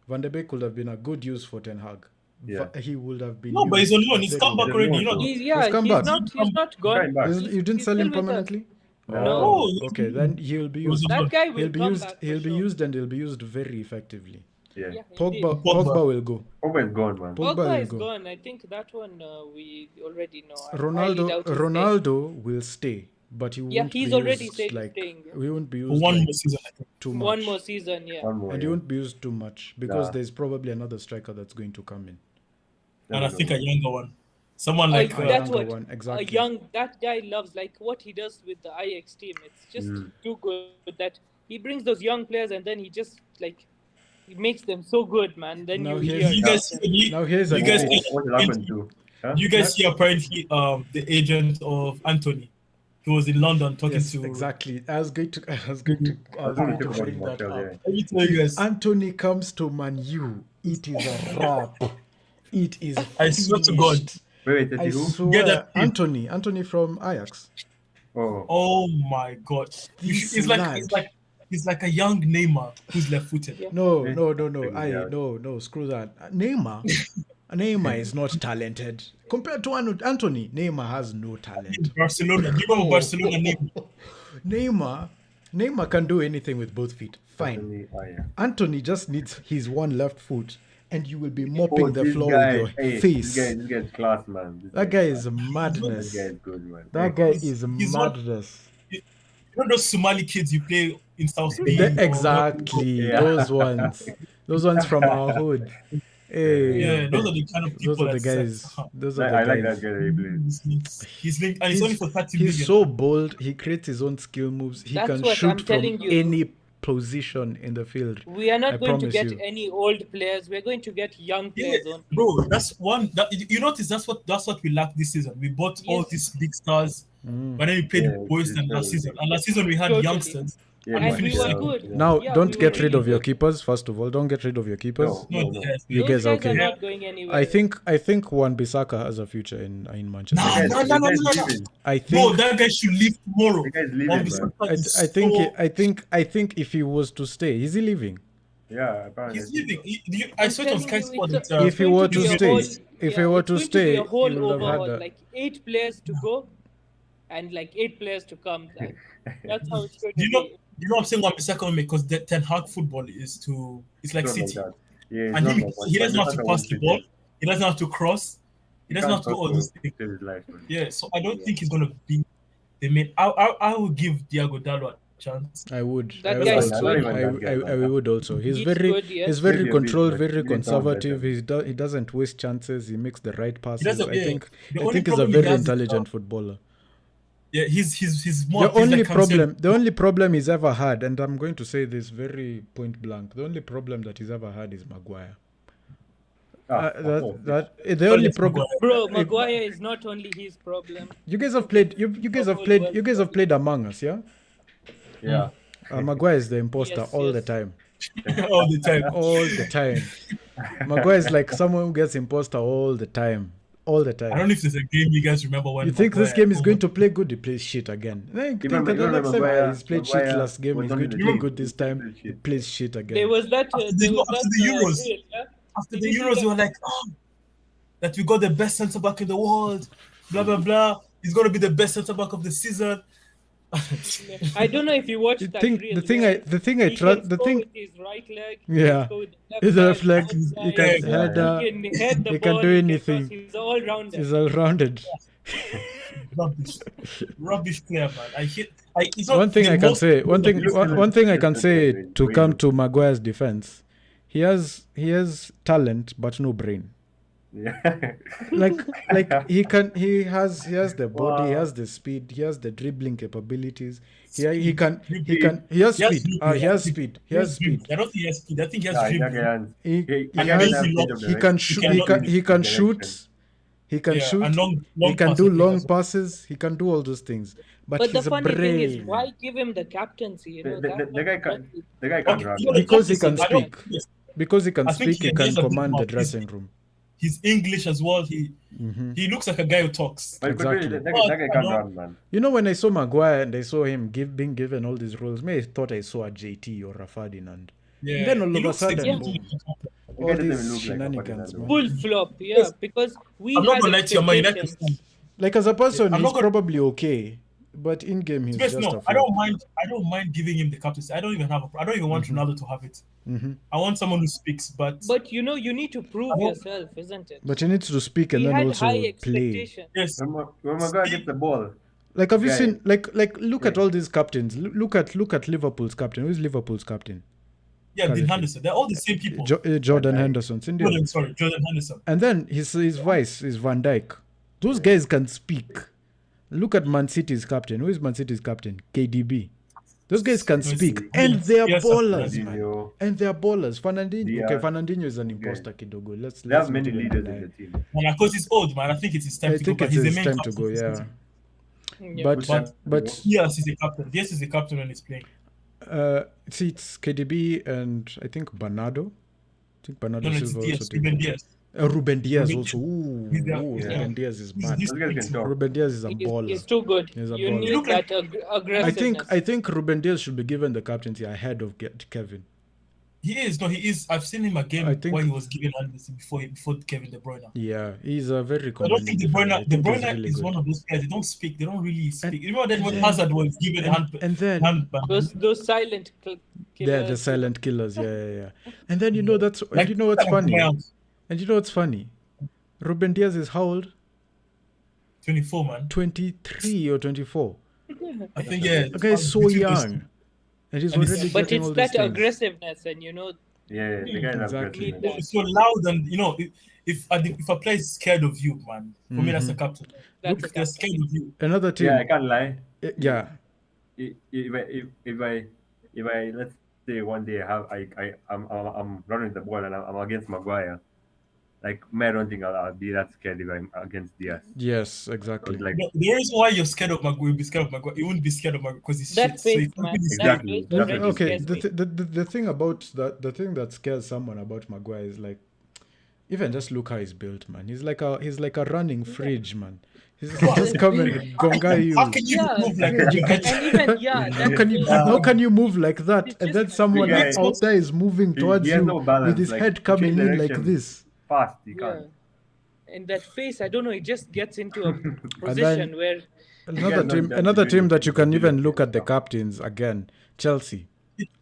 Van de Beek would have been a good use for Ten Hag. Yeah. He would have been. No, but he's on used loan. He's very come back well. already. You know. He's come back. He's not gone. Coming back. You didn't He's sell him still with us. permanently? No. Oh, okay. Then he'll be He was used. on That guy will He'll be come used. back. for He'll be sure. used, and he'll be used very effectively. Yeah. Yeah, Pogba Pogba. will go. Pogba is gone, man. Pogba Pogba will is go. gone. I think that one we already know. I highly doubt he'll stay. Ronaldo will stay, but he won't Yeah, he's be already used said he's like staying, yeah. he won't be For used one like more season, I think. too much. One more season, yeah. One more. And he yeah. won't be used too much because Nah. there's probably another striker that's going to come in. And I Never think know. a younger one. Someone like. A That's younger what one, exactly. a young that guy loves. Like what he does with the Ajax team, it's just too good. That he brings those young players and then he just like he makes them so good, man. Then Now you here's- hear you guys, Now here's you an guys, idea. What will happen to? Huh? you guys see apparently the agent of Anthony. He was in London talking Yes, to. exactly. I was going to bring that Martial, up. yeah. Let me tell you guys. Anthony comes to Man U. It is a wrap. It is. I swear to God. finished. Wait, I who? swear, that team. Anthony from Ajax. Oh, Oh my God! This He's like a young Neymar who's left-footed. Yeah. No. Yeah. No. Screw that. Neymar is not talented compared to Anthony. Neymar has no talent. In Barcelona, you know Barcelona Neymar. Neymar can do anything with both feet. Fine. Anthony, yeah. Anthony just needs his one left foot, and you will be mopping the this floor guy, with your hey, face. This guy is class, man. That guy is This madness. guy is good, man. That guy He's- is he's one- madness. You know those Somali kids you play in South Spain? Exactly, Yeah. those ones from our hood. Hey, Yeah, those are the kind of people those are the that set- guys. Those are I the like guys. that guy. He plays. He's linked, and it's only for 30 million. He's so bold. He creates his own skill moves. He That's can what I'm shoot from telling you. any position in the field. We are not I going to promise get you. any old players. We're going to get young Yeah, players on. bro, that's one. You notice that's what we lacked this season. We bought all Yes. these big stars, but then we played Yeah, worse than it's last very season. And last season we had Totally. youngsters. Yeah, And man, we yeah. were good. Now, Yeah, don't we were get rid really of your good. keepers. First of all, don't get rid of your keepers. No. No, yes. You Those guys guys okay? are not going anywhere. I think Wan Bissaka has a future in Manchester. Nah, United. no. The guy's leaving. I Bro, think that guy should leave tomorrow. The guy's leaving, Wan man. Bissaka is I think if he was to stay, is he leaving? Yeah, apparently. He's leaving. I saw it on Sky telling you, Sport. it's that, If he going were to to be a stay, whole- if he yeah, were it's to going stay, be a whole he would have had overhaul, that. like 8 players to go, and like 8 players to come. Like, that's how it's going to you know, be. you know what I'm saying? Wan Bissaka will make because Ten Hag football is to. It's like It's not City, that. Yeah, it's and not he like that. he doesn't have to Bissaka pass won't the do ball. that. He doesn't have to cross. He doesn't have to do all those things. Save his life, man. Yeah, so I don't think he's gonna be the main. I will give Diego Dallo a chance. I would. That I guy would is also. good. I would also. He's He's very, good, yes. he's very Maybe a bit, controlled, but very he didn't sound conservative. better. He doesn't waste chances. He makes the right passes. doesn't- I yeah. think The I only think he's a problem he very has is, intelligent footballer. Yeah, he's more. The he's only like Cancelo. the only problem he's ever had, and I'm going to say this very point blank, the only problem that he's ever had is Maguire. The only problem. Bro, Maguire is not only his problem. You guys have played. You guys have played. You guys have played Among Us, yeah. Yeah. Maguire is the imposter Yes, all the yes. time. all the time. All the time. Maguire is like someone who gets imposter all the time. All the I time. don't know if there's a game you guys remember when. You think this Maguire- game is going to play good? He plays shit again. Think Even that the next time Maguire- he's played shit Maguire last game, was he's on going to the play team. good this time. He plays He shit. plays shit again. There was that. After the Euros. reel, yeah? After Did the you see Euros, that? you were like, oh, that we got the best centre back in the world, blah blah blah. He's gonna be the best centre back of the season. I don't know if you watched that reel. the thing where I he trust can the score thing with his right leg. Yeah. He can score with His the left leg, outside, he can Yeah, head, he can head the he ball. can do he anything. He's all rounder. He's all rounded. Rubbish player, man. It's not One thing the I can most- say, one thing I can say to come Wayne. to Maguire's defense, he has talent but no brain. Yeah. Like he has the body, he has the speed, he has the dribbling capabilities. He has He has speed. speed. He has speed. He has speed. I don't think he has speed. I think he has Yeah, dribbling. yeah. He And has, then he can shoot. He can shoot. He can Yeah, shoot. and long He can passes do as long well. passes. He can do all those things. But But the his funny thing is, brain. why give him the captaincy? You know, The guy can't. The guy Okay, can't run. you know the Because he captaincy, can I don't- speak. yes, Because he can I think speak, he he can is a good command the man. dressing room. He's English as well. He looks like a guy who talks. But really, Exactly. that guy can't run, man. You know, when I saw Maguire and I saw him being given all these roles, I thought I saw a JT or a Ferdinand. Yeah. And then all He of a looks like sudden, something- The all guy doesn't these even look like a shenanigans, Ferdinand, man. full flop, yeah, Yes. because we I'm not had gonna lie to you, Man United expectations. fan. Like as a person, I'm not he's gonna- probably okay, but in game he's Yes, just no, a I flop. don't mind giving him the captaincy. I don't even want Ronaldo to have it. I want someone who speaks, but But you know, you need to prove I don't- yourself, isn't it? But he needs to speak and He then had also high play. expectations. yes, When Maguire gets the ball, Like have you Yeah. seen look at all these captains. Look at Liverpool's captain. Who's Liverpool's captain? yeah, Dean Currently. Henderson. They're all the same people. Jordan Van Dijk. Henderson. India. Jordan Henderson. And then his vice is Van Dijk. Those guys can speak. Look at Man City's captain. Who is Man City's captain? KDB. Those guys can speak. And they are Yes, ballers, man. Fernandinho, And they are ballers. Fernandinho. Diaz. Okay, Fernandinho is an imposter, Kidogo. Let's they have not many even leaders deny in the it. team. And because he's old, man, I think it's his time I to think go. But it's he's the his main time to captain go, of this yeah. team. Yeah. But Yes, he's a captain. Yes, he's a captain when he's playing. see, it's KDB and I think Bernardo. I think Bernardo No, it's Silva Diaz, also Ruben did. Diaz. Ruben Diaz Ruben also. Ooh, He's there, ooh, yeah. Ruben Diaz is He's- bad. he's- Those guys can talk. Ruben Diaz is a He's baller. too good. He's a You baller. need Look like- that aggressiveness. I think Ruben Diaz should be given the captaincy ahead of Kevin. He is. I've seen him a game I think- where he was given Anderson before Kevin De Bruyne. Yeah, he's a very I common. don't think De Bruyne. I De think he's Bruyne really is good. one of those players. They don't speak. They don't really speak. And- Remember then when and- Hazard was given and then- those silent killers. Yeah, the silent killers. Yeah. And then you know what's funny? And you know what's funny? Ruben Diaz is how old? 24, man. 23 or 24. I think yeah. The guy is so between those young, two. and he's And it's- already But getting it's all that these things. aggressiveness, and you know, Yeah, the guy is Exactly. aggressive. It's so loud, and you know, if a player is scared of you, man, for me that's a captain. That's If a they're scared of you, Another team. Yeah, I can't lie. Yeah. If I let's say one day I'm running the ball and I'm against Maguire, like I don't think I'll be that scared if I'm against Diaz. Yes, exactly. Like the reason why you're scared of Maguire, you'll be scared of Maguire. You wouldn't be scared of Maguire because he's that shit. So face, you can't man. be That Exactly. face That's already Okay, scares me. the thing about the thing that scares someone about Maguire is like, even just look how he's built, man. He's like a running fridge, man. He's just coming and gonga you. How can you Yeah. move like that? And even How can you move like that? It's And then just- someone Yeah, out there is moving he towards has you no balance, with his like, head coming change in like direction. this. fast, you yeah. can't. And that face, I don't know, it just gets into a position where Another team that you can even look at the captains again. Chelsea.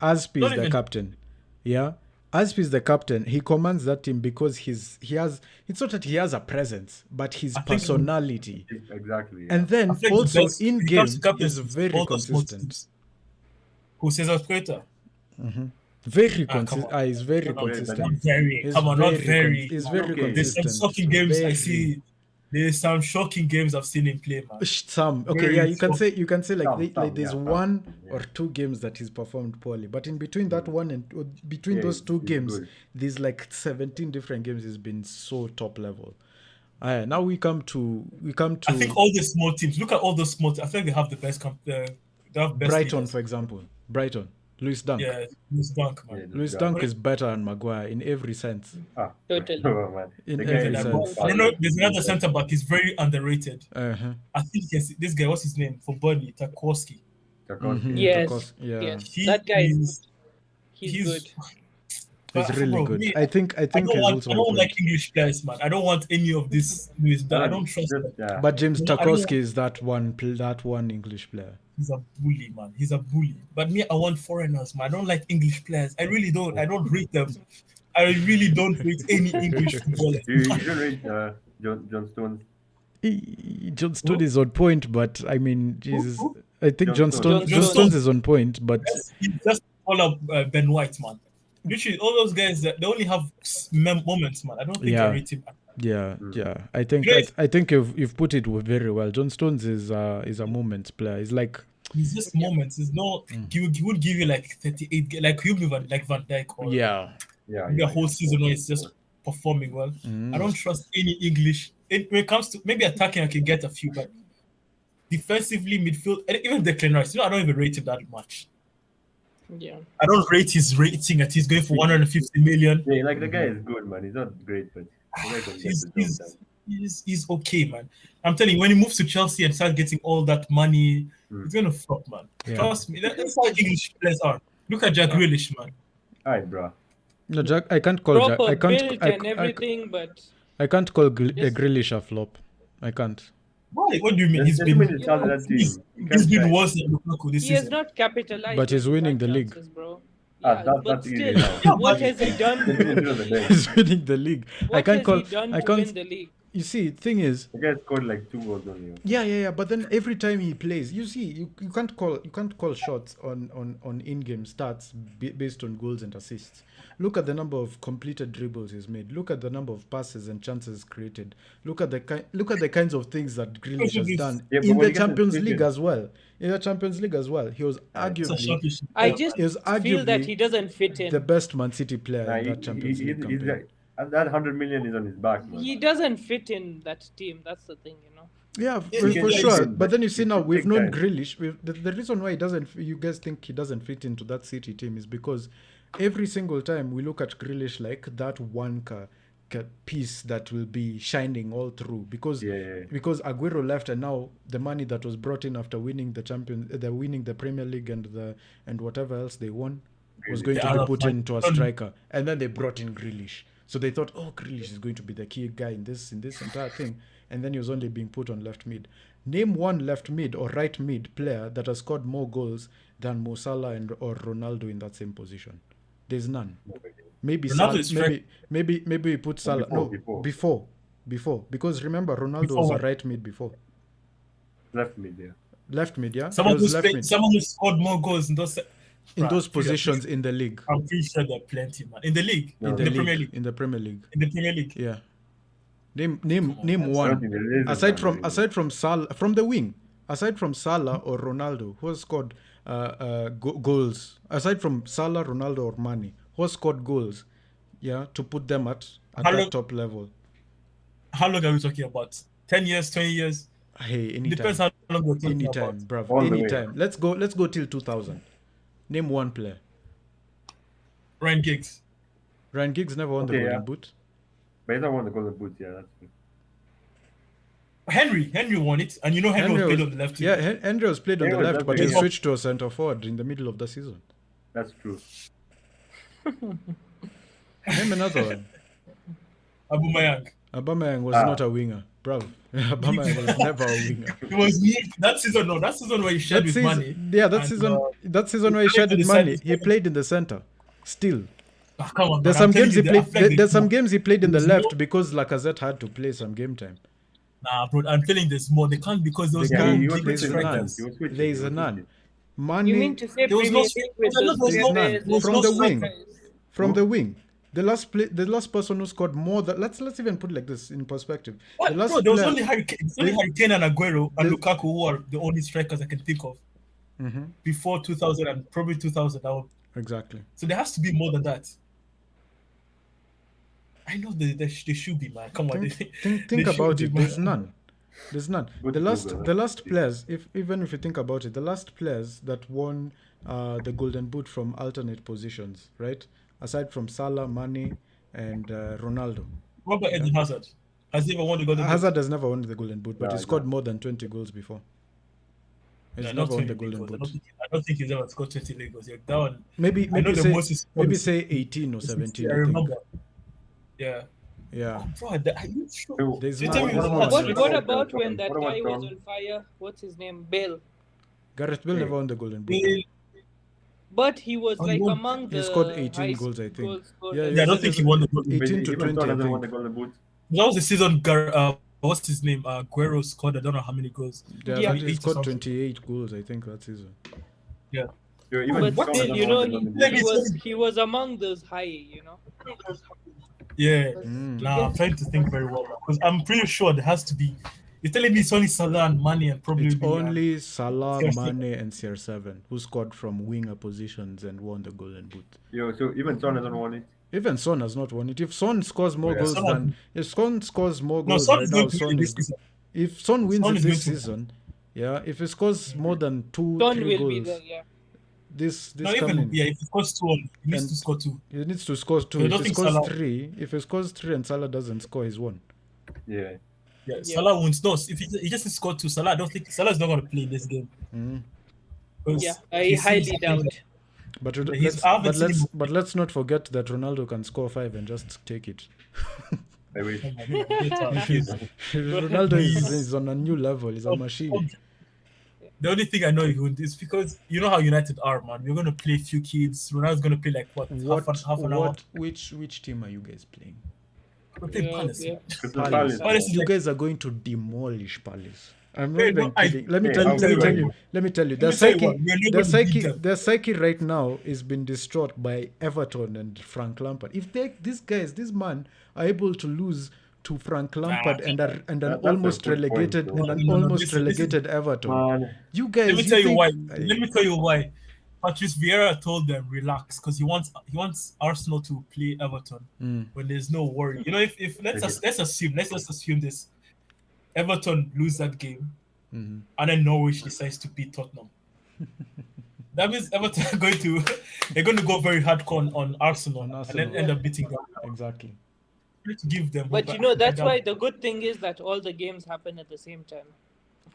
Aspi Not is the even- captain. Yeah. Aspi is the captain. He commands that team because he has. It's not that he has a presence, but his I think- personality. Exactly. Yeah. And then I think also the best- in the game best captains is of very all the small consistent. teams. Who says Twitter? Very come consistent. on. He's very No, Not consistent. very. He's Come on, not very very. He's very Okay. There's consistent. some shocking games I Very. see. There's some shocking games I've seen him play, man. Some okay, Very yeah, you can say like Some, there's yeah, one yeah. or two games that he's performed poorly, but in between that one and between Yeah, those two he's games, good. there's like 17 different games. He's been so top level. Now we come to I think all the small teams. Look at all those small. I think they have the best. They have best Brighton, leaders. for example. Brighton, Luis Dunk. Yeah, Luis Dunk, man. Yeah, Luis yeah. Dunk is better than Maguire in every sense. Totally. Oh, man. In The guy every is sense. I don't know. There's another centre back. He's very underrated. Uh-huh. I think this guy. What's his name from Burnley? Tarkowski. Tarkowski. Yes. Of course, yeah. Yes. He That guy is- he's good. He's really Bro, good. me, I think I don't he's want. also I on don't point. like English players, man. I don't want any of this. I don't trust Just, them. yeah. But James No, I don't Tarkowski is that one English player. He's a bully, man. He's a bully. But me, I want foreigners, man. I don't like English players. I really don't. I don't rate them. I really don't rate any English footballer. You should rate John Stones. John Stones is on point, but I mean, Jesus, Who? I think John John Stones Stones. is on point, but He's just all up Ben White, man. Literally, all those guys that they only have moments, man. I don't think Yeah. I rate him. yeah. I think Great. I think you've put it very well. John Stones is a moments player. He's like He's just moments. It's not. He would give you like 38, like he'll be like Van Dijk or Yeah. maybe a whole season where he's just performing well. I don't trust any English. When it comes to maybe attacking, I can get a few, but defensively, midfield, and even Declan Rice, I don't even rate him that much. Yeah. I don't rate his rating that he's going for 150 million. Yeah, like the guy is good, man. He's not great, but the guy can get He's, the job he's, done. he's okay, man. I'm telling you, when he moves to Chelsea and starts getting all that money, he's gonna flop, man. Yeah. Trust me. That's how English players are. Look at Jack Grealish, man. Alright, bro. no Jack. I can't call Jack. Proper I build can't. and everything, but I can't call Yes. Grealish a flop. I can't. Why? What do you mean? There's He's too many been chances that team. he's, You he's can't been try. worse than Lukaku this he has season. not capitalized. But he's on winning bad the league. chances, bro. Ah, Yeah, but that's easy still, now. what has he done? Just put it on the bench. He's winning the league. What I can't has call. he done I to can't. win the league? You see, thing is, The guy scored like 2 goals only. yeah. But then every time he plays, you see, you can't call shots on in-game stats based on goals and assists. Look at the number of completed dribbles he's made. Look at the number of passes and chances created. Look at the kinds of things that Grealish has done Yeah, but in when the he gets Champions inflated- League as well. In the Champions League as well, he was It's a arguably championship. I just he was feel that arguably he doesn't fit in. the best Man City player Nah, in that Champions League he's campaign. like, and that 100 million is on his back, man. He doesn't fit in that team. That's the thing, you know. Yeah, Yeah, for, he for can- sure. but But then you see he now should we've take known time. Grealish. The reason why he doesn't, you guys think he doesn't fit into that City team is because every single time we look at Grealish like that one piece that will be shining all through because Aguero left and now the money that was brought in after winning the Premier League and whatever else they won was going to be put into a striker, and then they brought in Grealish. So they thought, oh, Grealish is going to be the key guy in this entire thing, and then he was only being put on left mid. Name one left mid or right mid player that has scored more goals than Mo Salah or Ronaldo in that same position. There's none. Maybe Ronaldo is Salah, maybe we put Salah. Before. Before, because remember Ronaldo Before was a what? right mid before. Left mid, yeah. Left mid, yeah. Someone He was left who mid. scored more goals in those Positions in the league. I'm pretty sure there are plenty, man. In the league, No. in the Premier League, In the Premier League. in the Premier League. Yeah. Name I don't one. think there is Aside one, really. from Salah, from the wing, aside from Salah or Ronaldo, who has scored goals? Aside from Salah, Ronaldo, or Mane, who has scored goals? Yeah, to put them at How that long- top level. How long are we talking about? 10 years, 20 years? Hey, anytime. Depends how long we're talking Anytime, about. bruv. All the way. Anytime. Let's go till 2000. Name one player. Ryan Giggs. Ryan Giggs never won the Okay, Golden yeah. Boot. But he's not won the Golden Boot, yeah, that's true. Henry won it, and you know Henry was played on the left. Yeah, Henry was played on the Henry was left, but he definitely- switched to a centre forward in the middle of the season. That's true. Name another one. Aubameyang. Aubameyang was Ah. not a winger, bro. Aubameyang was never a winger. It was that season. No, that season where he shared with money. Yeah, that And, season. That season where he played shared to with the side money, as he well. played in the centre. Still, Come on, there's man, I'm some telling games you, he I played. feel like There's some more. games he played in the There's left more. because Lacazette had to play some game time. Nah, bro, I'm feeling there's more. They can't because there was They no can't. he was big There's switching, strikers. he was switching, There he is was none. switching. You mean Mane to say There was no Premier strike- League with there those was no- players, there was from no the strike. wing. From the wing. The last person who scored more than let's even put it like this in perspective. What? The last Bro, there was player- only Harry Kane and Aguero and The- Lukaku who are the only strikers I can think of Mhm, before 2000 and probably 2000. exactly. So there has to be more than that. I know they should be, man. Come on. Think They about should it. be, There's man. none. There's none. Good The last Google, the huh? last players, even if you think about it, the last players that won the Golden Boot from alternate positions, right? Aside from Salah, Mane, and Ronaldo. What about Eden Hazard? Has he ever won the Golden Boot? Hazard has never won the Golden Boot, but he No, scored no. more than 20 goals before. He's Yeah, never not won 20 the Golden Legos. Boot. I don't think he's ever scored 20 Legos. Yeah, that one. Maybe I know the most is maybe say 18 or 17. I I think. remember. Yeah. Yeah. Oh, bro, are you sure? Oh, There's You no tell me there's no what- one else. what about when that What about guy was Tom? on fire? What's his name? Bale. Gareth Bale Yeah. never won the Golden Boot. Bale. But he was Oh, like no. among the He scored 18 highest goals, I think. goals scored Yeah, as Yeah, I a don't think he citizen. won the Golden Boot. 18 to Even 20, Son I hasn't won think. the Golden Boot. That was the season. What's his name? Guerrero scored. I don't know how many goals. Yeah, Yeah. but he 8 or scored something. 28 goals, I think, that season. Yeah. Yeah, even But Son still, hasn't you won know, the Golden Boot. he was among those high, you know. Yeah. Mm. Nah, I'm trying to think very well because I'm pretty sure there has to be. You're telling me it's only Salah and Mane and probably It's be, only Salah, CR7. Mane, and CR7 who scored from winger positions and won the Golden Boot. Yo, so even Son hasn't won it. Even Son has not won it. If Son scores more Yeah. goals Son- than if Son scores more No, goals Son right is now, going to Son win this is. season. If Son wins Son it is this going to- season, yeah, if he scores more than two, Don three will be goals, there, yeah. this No, even coming, if he scores 2, he needs And- to score 2. he needs to score two. I If don't he think scores Salah- three, if he scores three and Salah doesn't score, he's won. Yeah. Yeah, Yeah. Salah wins. No, if he just scored 2, Salah, I don't think Salah's not going to play this game. Mm. Because Yeah, I he seems- highly doubt. But He's- I haven't seen him- let's not forget that Ronaldo can score 5 and just take it. I wish. Oh my God, get out, please. Ronaldo is on a new level. He's a machine. The only thing I know he would is because you know how United are, man. We're going to play few kids. Ronaldo's going to play like what? Half an hour. Which team are you guys playing? We're playing Yeah, Palace. yeah. Crystal Palace. Palace. Palace is You like- guys are going to demolish Palace. I'm not Hey, even no, I- kidding. Let me Hey, tell you. I'll Let me tell tell you. you. Let me tell you. Let Their me tell you psyche, what, we're not their gonna beat psyche, them. their psyche right now is been distraught by Everton and Frank Lampard. If this man are able to lose to Frank Lampard and an that's a almost good point, relegated though. and an No, almost this is- relegated Everton, Man, you guys. Let me tell you think- why. Aye. Let me tell you why. Patrice Vieira told them relax because he wants Arsenal to play Everton Mm. when there's no worry. You know, if let's just assume this, Everton lose that game Mhm. and then Norwich decides to beat Tottenham. That means Everton are going to go very hardcore on Arsenal, On and Arsenal. then end up beating them. Exactly. Try to give them. But hope. you know, that's And, why the good thing is that all the games happen at the same time.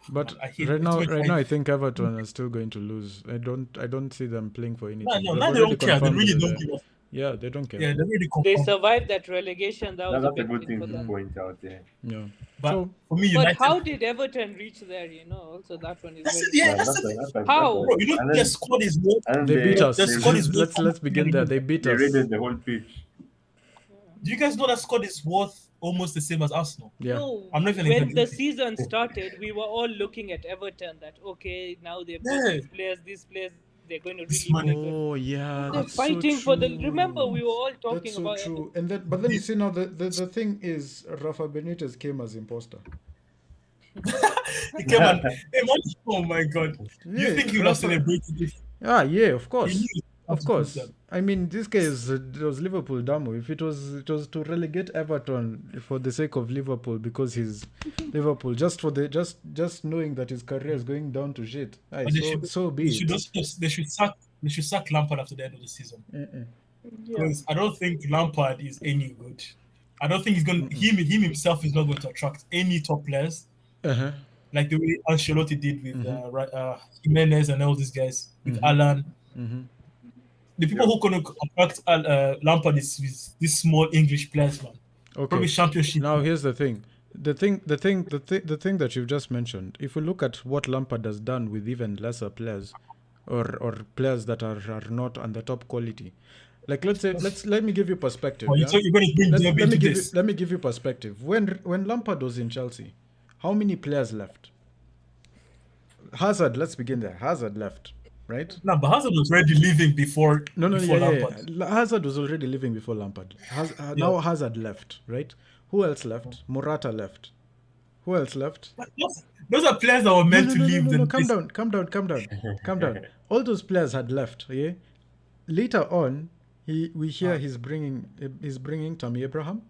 But I hate right it. now, It's right like- now, I think Everton are still going to lose. I don't see them playing for anything. No, They've now they already don't care. They confirmed really that don't they're- give a. Yeah, they don't care. Yeah, they really They confirmed. survived that relegation. That was that's a big good thing thing for to them. point out. Yeah. Yeah. But So for me, But United. how did Everton reach there? You know, also that one is That's very it, yeah. Yeah, That's that's it. a- that's a- How? Bro, you know And their then- squad is what? and they beat us. the squad is Let's begin there. They beat They us. raided the whole pitch. Do you guys know that squad is worth almost the same as Arsenal? Yeah. No, I'm not even when the exaggerating. season started, we were all looking at Everton that okay, now they've got Yeah. these players, they're going to This really money. do good. Oh yeah, They're that's so fighting for the. true. Remember, we were all talking That's so about true. And then, but then you see now the thing is Rafa Benitez came as imposter. He came and, hey, man, oh my god. Yeah, You think he would have Rafa- celebrated if Ah, yeah, of course. he knew Of course. them? I mean, this guy is it was Liverpool Damo. If it was to relegate Everton for the sake of Liverpool because he's Liverpool, just for the just knowing that his career is going down to shit. Aye, But they so should- so be They should, it. also, they should sack Lampard after the end of the season. Mm-mm. Because I don't think Lampard is any good. I don't think he's going. Him himself is not going to attract any top players Uh-huh. like the way Ancelotti did with Mhm. Jimenez and all these guys with Mhm. Alan. Mm-hmm. The people who can attract Lampard is these small English players, man. Probably Okay. Championship. Now here's the thing. The thing that you've just mentioned. If we look at what Lampard has done with even lesser players, or players that are not on the top quality, like let me give you perspective. Oh, Yeah? you're going to bring Let Derby me to give this. you, let me give you perspective. When Lampard was in Chelsea, how many players left? Hazard. Let's begin there. Hazard left, right? No, but Hazard was already leaving before. No, before yeah. Lampard. Hazard was already leaving before Lampard. Now Hazard left, right? Who else left? Morata left. Who else left? But those are players that were meant to leave. No, then calm down. All those players had left. Yeah. Later on, we hear he's bringing Tammy Abraham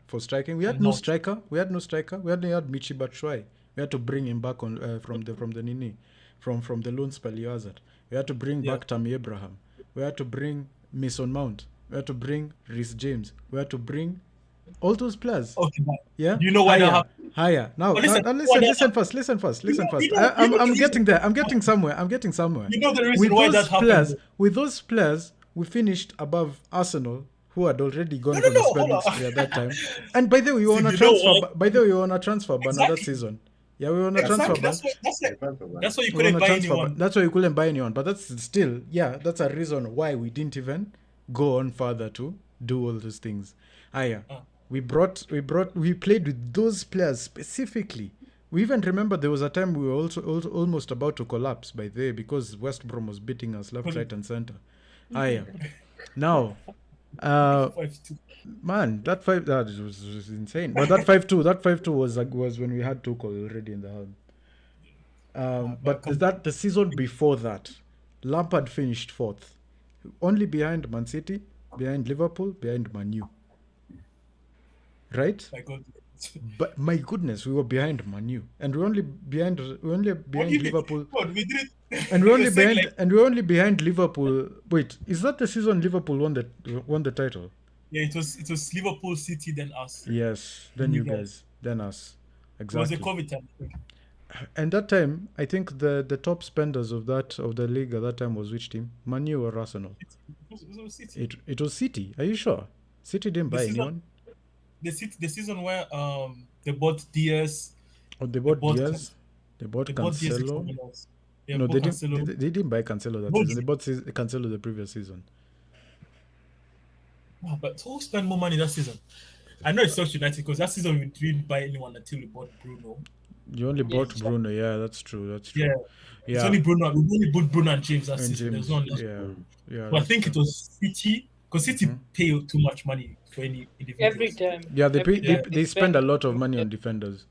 for striking. We had no striker. We only had Michi Batshuayi. We had to bring him back on from the loan spell he was at. We had to bring back Tammy Abraham. We had to bring Mason Mount. We had to bring Reece James. We had to bring all those players. Okay, but Yeah. you know why that Aya. happened? Higher. Now, But listen, listen first. I'm getting there. I'm getting somewhere. You know the reason why that happened. With those players, we finished above Arsenal, who had already gone for the spending spree at that time. And by the way, we were on a transfer. By the way, we were on a transfer ban that season. Yeah, we were on a transfer ban. That's why you couldn't buy anyone. That's why you couldn't buy anyone. But that's still, that's a reason why we didn't even go on further to do all those things. We played with those players specifically. We even remember there was a time we were also almost about to collapse by there because West Brom was beating us left, right, and center. Now, man, that was insane. But that 5-2 was when we had Tuchel already in the helm. But the season before that, Lampard finished 4th, only behind Man City, behind Liverpool, behind Man U. Right? But my goodness, we were behind Man U, and we were only behind Liverpool. And we're only behind Liverpool. Wait, is that the season Liverpool won the title? Yeah, it was Liverpool, City, then us. Yes, then you guys, then us. Exactly. It was the COVID time. And that time, I think the top spenders of the league at that time was which team? Man U or Arsenal? It was City. It was City. Are you sure? City didn't buy anyone. The season where they bought Diaz. Oh, they bought Diaz. They bought Cancelo. No, they didn't buy Cancelo that season. They bought Cancelo the previous season. Wow, but who spent more money that season? I know it's South United because that season we didn't buy anyone until we bought Bruno. You only bought Bruno, yeah, that's true. Yeah. It's only Bruno. We only bought Bruno and James that season. There's no yeah. But I think it was City because City pay too much money for any individuals. Every time. Yeah, they spend a lot of money on defenders.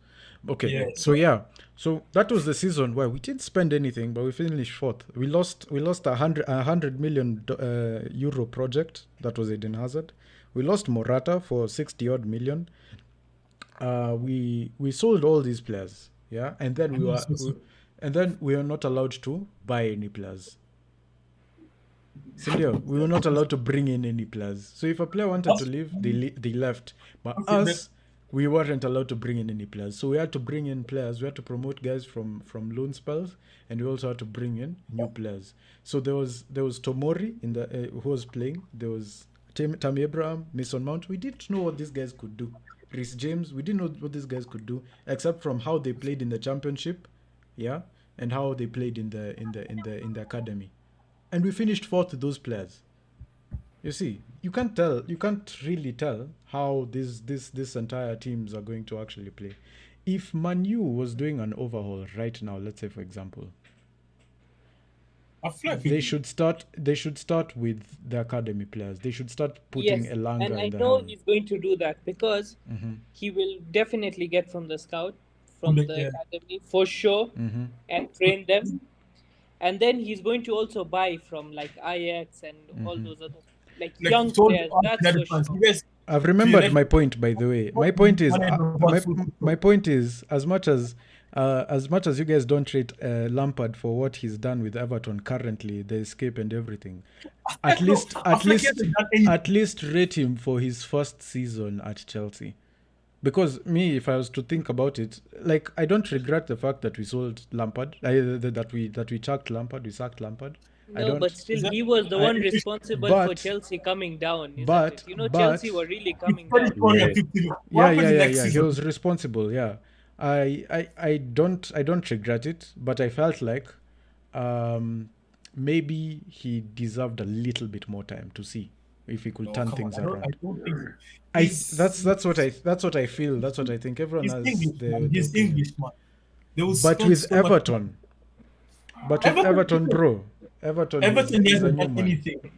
Okay, so that was the season where we didn't spend anything, but we finished 4th. We lost a 100 million euro project that was Eden Hazard. We lost Morata for 60 odd million. We sold all these players, and then we were not allowed to buy any players. Silvio, we were not allowed to bring in any players. So if a player wanted to leave, they left. But we weren't allowed to bring in any players. So we had to bring in players. We had to promote guys from loan spells, and we also had to bring in new players. So there was Tomori who was playing. There was Tammy Abraham, Mason Mount. We didn't know what these guys could do. Reece James, we didn't know what these guys could do, except from how they played in the championship, and how they played in the academy. And we finished 4th with those players. You see, you can't really tell how this entire teams are going to actually play. If Man U was doing an overhaul right now, let's say for example, they should start with the academy players. They should start putting Elanga in the and I know he's going to do that because he will definitely get from the scout, from the academy for sure, and train them. And then he's going to also buy from like Ajax and all those other young players. That's for sure. I've remembered my point, by the way. My point is, as much as you guys don't rate Lampard for what he's done with Everton currently, the escape and everything, at least rate him for his first season at Chelsea. Because if I was to think about it, I don't regret the fact that we sold Lampard, that we sacked Lampard. No, but still, he was the one responsible for Chelsea coming down. Chelsea were really coming down. Yeah. He was responsible. Yeah, I don't regret it, but I felt like maybe he deserved a little bit more time to see if he could turn things around. That's what I feel. That's what I think. Everyone has his English, man. But with Everton, bro. Everton he hasn't done anything.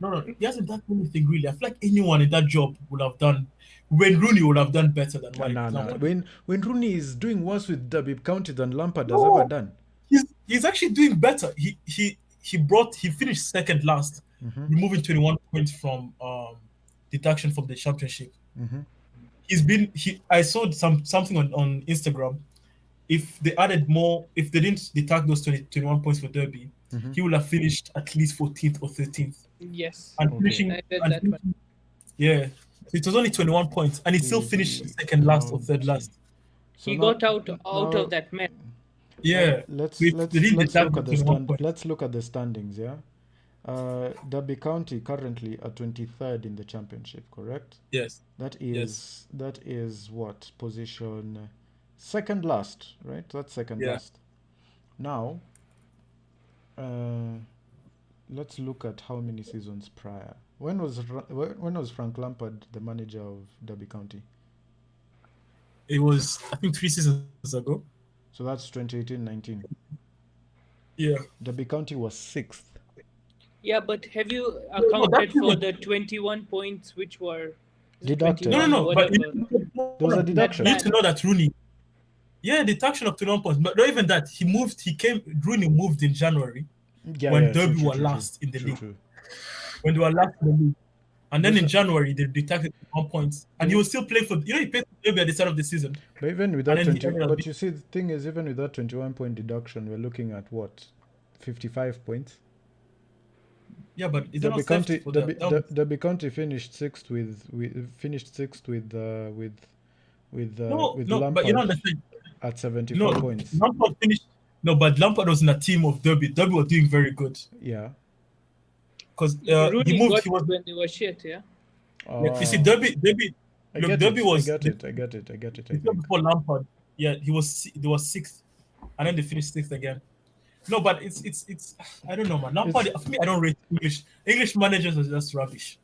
No, he hasn't done anything really. I feel like anyone in that job would have done. Wayne Rooney would have done better than Lampard. When Rooney is doing worse with Derby County than Lampard has ever done. He's actually doing better. He finished second last, removing 21 points from deduction from the championship. I saw something on Instagram. If they didn't deduct those 21 points for Derby, he would have finished at least 14th or 13th. Yes. And finishing, it was only 21 points, and he still finished second last or third last. He got out of that mess. Yeah. Let's They look didn't at deduct the it in 1 point. let's look at the standings. Yeah, Derby County currently are 23rd in the championship. Correct. Yes. That Yes. is what position? Second last, right? That's second Yeah. last. Now, let's look at how many seasons prior. When was Frank Lampard the manager of Derby County? It was, I think, 3 seasons ago. So that's 2018-19. Yeah. Derby County was 6th. Yeah, but have you accounted for the 21 points which were Deducted. No. But There was a deduction. you need to know that Rooney. Yeah, deduction of 21 points. But not even that. Rooney moved in January when Derby were last in the league. True. When they were last in the league. And then in January, they deducted 1 point. And he was still playing for, he played for Derby at the start of the season. But even with that And then he ended up but you see, the thing is, even with that 21-point deduction, we're looking at what, 55 points. Yeah, but it's Derby not County, left for them. Derby County finished sixth with No, but you don't Lampard understand. at 74 No, points. Lampard finished. No, but Lampard was in a team of Derby. Derby were doing very good Yeah. because Rooney he moved. got He was. when they were shit, yeah. You see, Derby. I Look, get Derby it. was. I get it. I think. Before Lampard, yeah, they was 6th, and then they finished 6th again. No, but it's. I don't know, man. Lampard, for me, I don't rate English. English managers are just rubbish.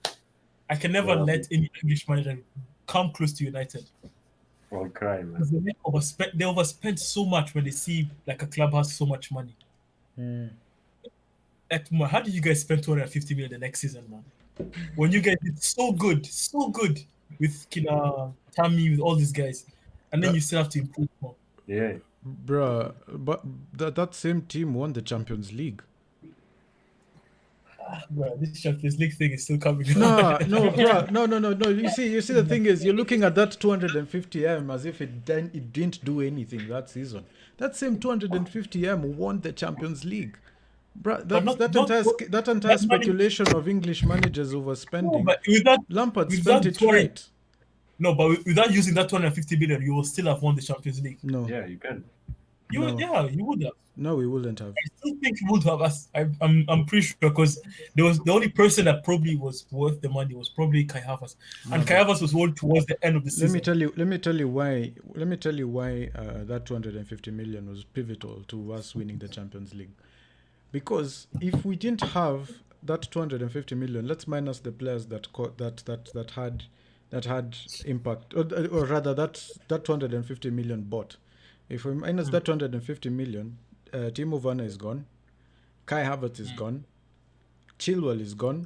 I can never let any English manager come close to United. All crime, man. Because they overspend so much when they see like a club has so much money. Like, man, how did you guys spend 250 million the next season, man? When you guys did so good with Tammy, with all these guys, and then you still have to improve more. Yeah. Bruh, but that same team won the Champions League. Bro, this Champions League thing is still coming. No. You see, the thing is, you're looking at that 250M as if it didn't do anything that season. That same 250M won the Champions League. Bruh, that entire speculation of English managers overspending. Lampard spent it right. No, but without using that 250 million, you will still have won the Champions League. No. Yeah, you can. You would have. No, we wouldn't have. I still think you would have. I'm pretty sure because there was the only person that probably was worth the money was probably Kai Havertz, and Kai Havertz was won towards the end of the season. Let me tell you why that 250 million was pivotal to us winning the Champions League. Because if we didn't have that 250 million, let's minus the players that had impact, or rather that 250 million bought. If we minus that 250 million, Timo Werner is gone, Kai Havertz is gone, Chilwell is gone,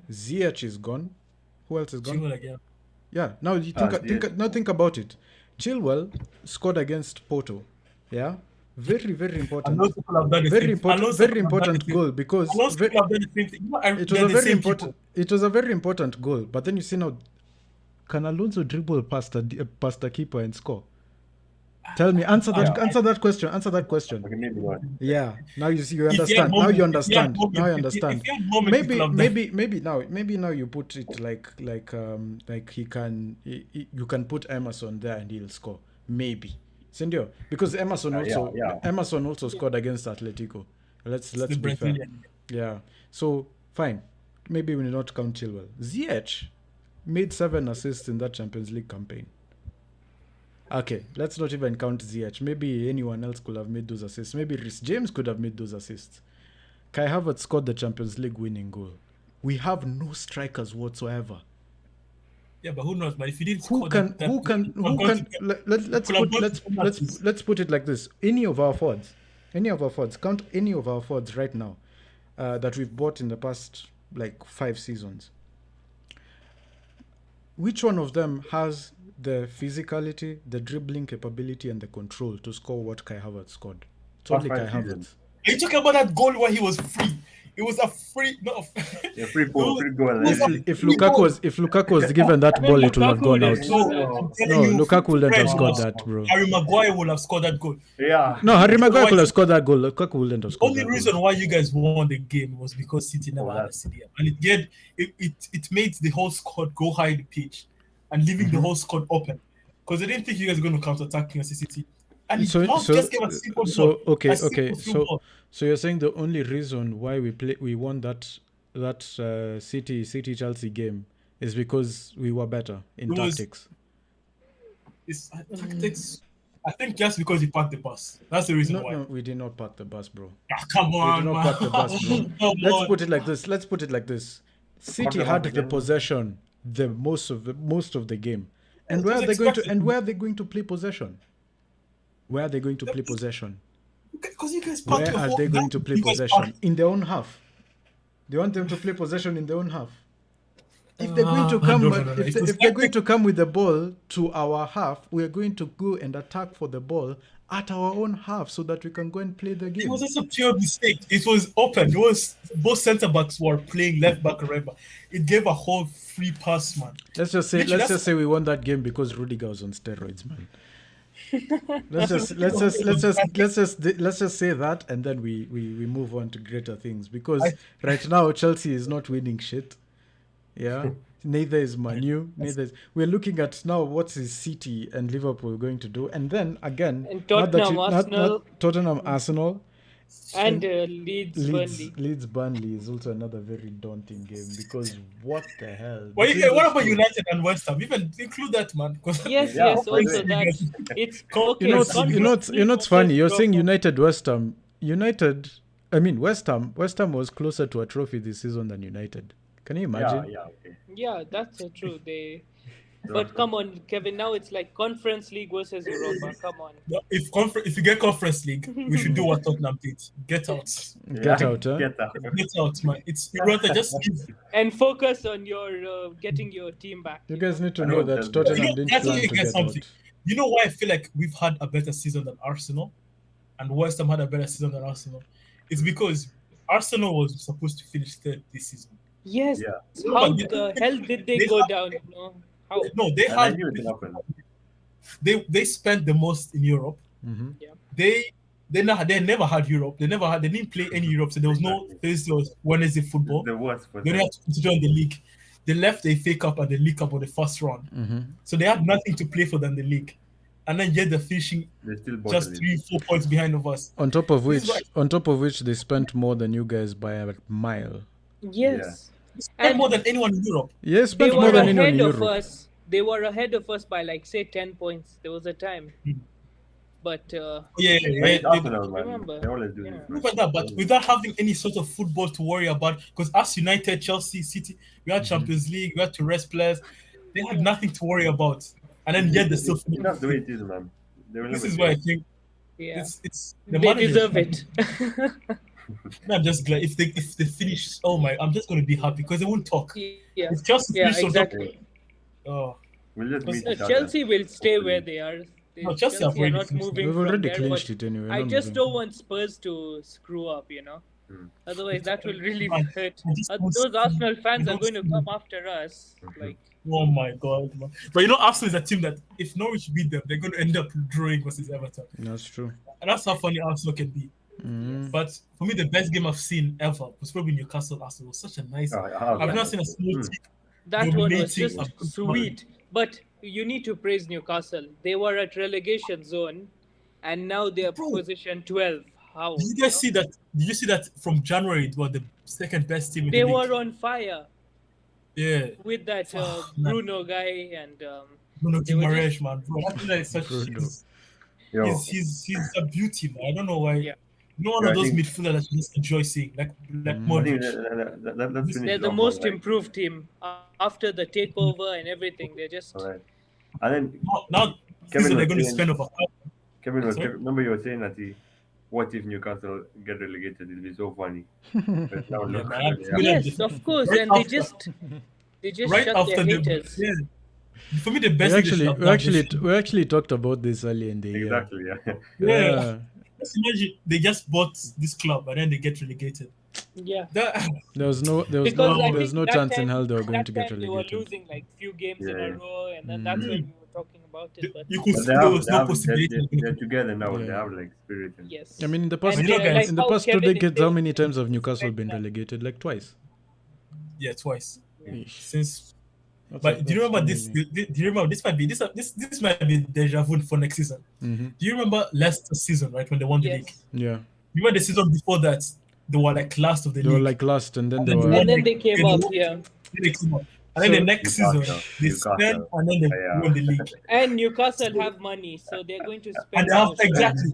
Ziyech is gone. Who else is gone? Chilwell again. Yeah. Now you think about it. Chilwell scored against Porto. Yeah. Very, very important. Very important goal because it was a very important goal. But then you see now, can Alonso dribble past the keeper and score? Tell me, answer that question. Okay, maybe one. Yeah. Now you understand. Now you understand. Maybe now you put it like you can put Emerson there and he'll score. Maybe. Sendio, because Emerson also scored against Atletico. Let's be fair. Yeah. So fine. Maybe we will not count Chilwell. Ziyech made 7 assists in that Champions League campaign. Okay, let's not even count Ziyech. Maybe anyone else could have made those assists. Maybe Reece James could have made those assists. Kai Havertz scored the Champions League winning goal. We have no strikers whatsoever. Yeah, but who knows? But if you didn't let's put it like this. Any of our forwards, count any of our forwards right now that we've bought in the past like 5 seasons. Which one of them has the physicality, the dribbling capability, and the control to score what Kai Havertz scored? It's only Kai Havertz. Are you talking about that goal where he was free? It was a free, free goal. If Lukaku was given that ball, it would have gone out. No, Lukaku wouldn't have scored that, bro. Harry Maguire would have scored that goal. Yeah. No, Harry Maguire could have scored that goal. Lukaku wouldn't have scored that goal. Only reason why you guys won the game was because City never had a CDM. And it made the whole squad go high the pitch and leaving the whole squad open. because they didn't think you guys were going to counter-attack Kansas City. And So Mount just gave a simple ball. okay. A simple through ball. So you're saying the only reason why we won that City Chelsea game is because we were better in tactics. It's tactics. I think just because you parked the bus. That's the reason why. No, we did not park the bus, bro. Come on, We did not man. park the bus, bro. Let's put it like this. City had the possession the most of the game. And where are they going to play possession? Where are they going to play possession? Because you guys parked Where the are whole they going to play you guys possession? parked- In their own half. They want them to play possession in their own half. If they're going to No, come, no, no, no. if they're going to come with the ball to our half, we are going to go and attack for the ball at our own half so that we can go and play the It game. was just a pure mistake. It was open. It was both centre backs were playing left back and right back. It gave a whole free pass, man. Let's just say we won that game because Rudiger was on steroids, man. let's just say that, and then we move on to greater things, because right now Chelsea is not winning shit. Yeah, neither is Man U. We're looking at now what is City and Liverpool going to do, and then again, And Tottenham, Tottenham, Arsenal, and Leeds, Burnley is also another very daunting game, because what the hell? What about United and West Ham? Even include that, man. Yes, Yeah, also that. It's okay. You know what's funny? You're saying United. West Ham. West Ham was closer to a trophy this season than United. Can you imagine? Yeah, okay. Yeah, that's true. But come on, Kevin. Now it's like Conference League versus Europa. Come on. If you get Conference League, we should do what Tottenham did. Get out. Get out, huh? Get out. Get out, man. It's Europa. Just give. And focus on your getting your team back. You guys need to know that Tottenham didn't That's plan where you to get get something. out. You know why I feel like we've had a better season than Arsenal, and West Ham had a better season than Arsenal? It's because Arsenal was supposed to finish third this season. Yes. Yeah. How the hell did they go down? How? No, they And I had. knew it would happen. They spent the most in Europe. Mm-hmm. They never had Europe. They didn't play any Europe, so there was no Thursday or Wednesday football. The worst for They only them. had to consider on the league. They left the FA Cup and the League Cup on the first round, Mm-hmm. so they had nothing to play for than the league, and then yet they're finishing They still just bottled it. 3-4 points behind of us. On top of This is which, they spent more than you guys by a mile. Yes. They spent more than anyone in Europe. Yeah, They spent were more than anyone in ahead of Europe. us. They were ahead of us by like say 10 points. There was a time. But It's Arsenal, man. remember. They always do Yeah. this. Look at that, but without having any sort of football to worry about, because us United, Chelsea, City, we had Champions League, we had to rest players. They had nothing to worry about, and then yet they still. That's the way it is, man. They will This never is why I change. think yeah, it's they managers. deserve it. I'm just glad if they finish. Oh my! I'm just going to be happy because they won't talk. yeah, If Chelsea yeah, finish, exactly. oh, We'll just meet No, each other. Chelsea will stay where they are. No, Chelsea have are already not clinched it. moving We've from already there, clinched but it anyway. I not just moving. don't want Spurs to screw up, Otherwise, that will really Man, hurt. I just want Those Arsenal fans I are don't going to see- come after us. Like, oh my God, man! But Arsenal is a team that if Norwich beat them, they're going to end up drawing versus Everton, That's true. and that's how funny Arsenal can be. Mm. But for me, the best game I've seen ever was probably Newcastle Arsenal. It was such a nice. I've never seen a small team. that one was Dominating just and- sweet. But you need to praise Newcastle. They were at relegation zone, and now they are Bro. position 12. How? Did you guys see that? Did you see that from January? It was the second best team in They the league. were on fire Yeah, with that man. Bruno guy and Bruno They were Guimaraes, man. Bro, that guy is such. Bruno. Yo, He's a beauty, man. I don't know why. Yeah. One Yeah, of I those think- midfielders that you just enjoy seeing, like I think Modric. let's finish they're it the off most on, like, improved team after the takeover and everything. They're just alright. And then Now Kevin season they're was going to saying- spend over. Sorry? remember you were saying that what if Newcastle get relegated? It'll be so funny. But now look, man. yeah. yes, of course, Right and they after- just Right shut after their the haters. for me the We best thing they should have actually done we actually talked about this earlier in the year. Exactly, yeah. Yeah. Just imagine they just bought this club and then they get relegated. Yeah. That, There was no Because I there's think no that chance in time- hell they were going that to get time they were relegated. losing like few games in Yeah. a row, and then that's when we were talking about it. But you could But see there was no they're possibility. they're together now. They Yeah. have like spirit. And, yes, I mean, in the past, And, you know, guys, in the how past 2 Kevin is decades, how saying- many times have Newcastle been that. relegated? Like twice. Yeah, twice. Eesh. Since But do you remember this? Do you remember this might be this might be deja vu for next season? Mm-hmm. Do you remember last season, right, when they won the league? Yeah. You remember the season before that? They were like last of the They league. were like last, and then And they then were. And then they came up, yeah. They came up. And then the next season, they Newcastle. spend and then they won the league. And Newcastle have money, so they're going to spend. And they have more. exactly.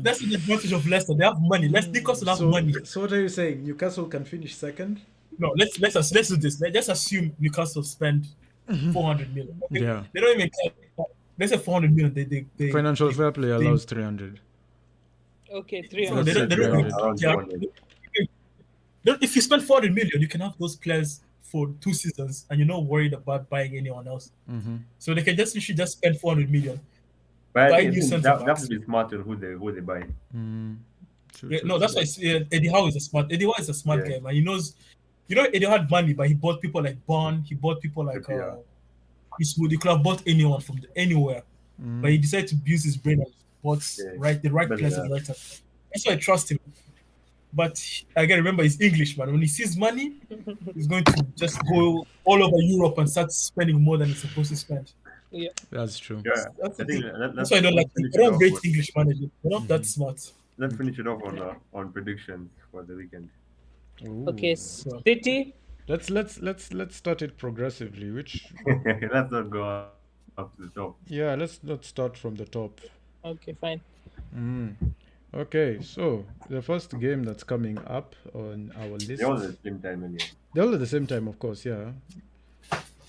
That's the advantage of Leicester. They have money. Newcastle have money. So what are you saying? Newcastle can finish second? No, let's do this. Let's assume Newcastle spend 400 million. Yeah. They don't even care. Let's say 400 million. They Financial fair play allows 300. Okay, So 300. they don't even Around care. 200. If you spend 400 million, you can have those players for 2 seasons, and you're not worried about buying anyone else. Mm-hmm. So they can just literally just spend 400 million. But Buy I new think centre that backs. have to be smart on who they buy. Yeah, no, that's why I see, Eddie Howe is a smart. Eddie Howe is a smart guy, man. He knows. You know, Eddie had money, but he bought people like Bond. He bought people like Eastwood. He could have bought anyone from anywhere, but he decided to use his brain and bought the right players at the right time. That's why I trust him. But again, remember, he's English, man. When he sees money, he's going to just go all over Europe and start spending more than he's supposed to spend. Yeah, That's true. Yeah, That's, I think that's why I don't like. I don't rate English managers. They're not that smart. Let's finish it off on predictions for the weekend. Ooh. okay. City. Let's start it progressively. Let's not go up to the top. Yeah, let's not start from the top. Okay, fine. Okay, so the first game that's coming up on our list. They're all at the same time anyway. They're all at the same time, of course. Yeah.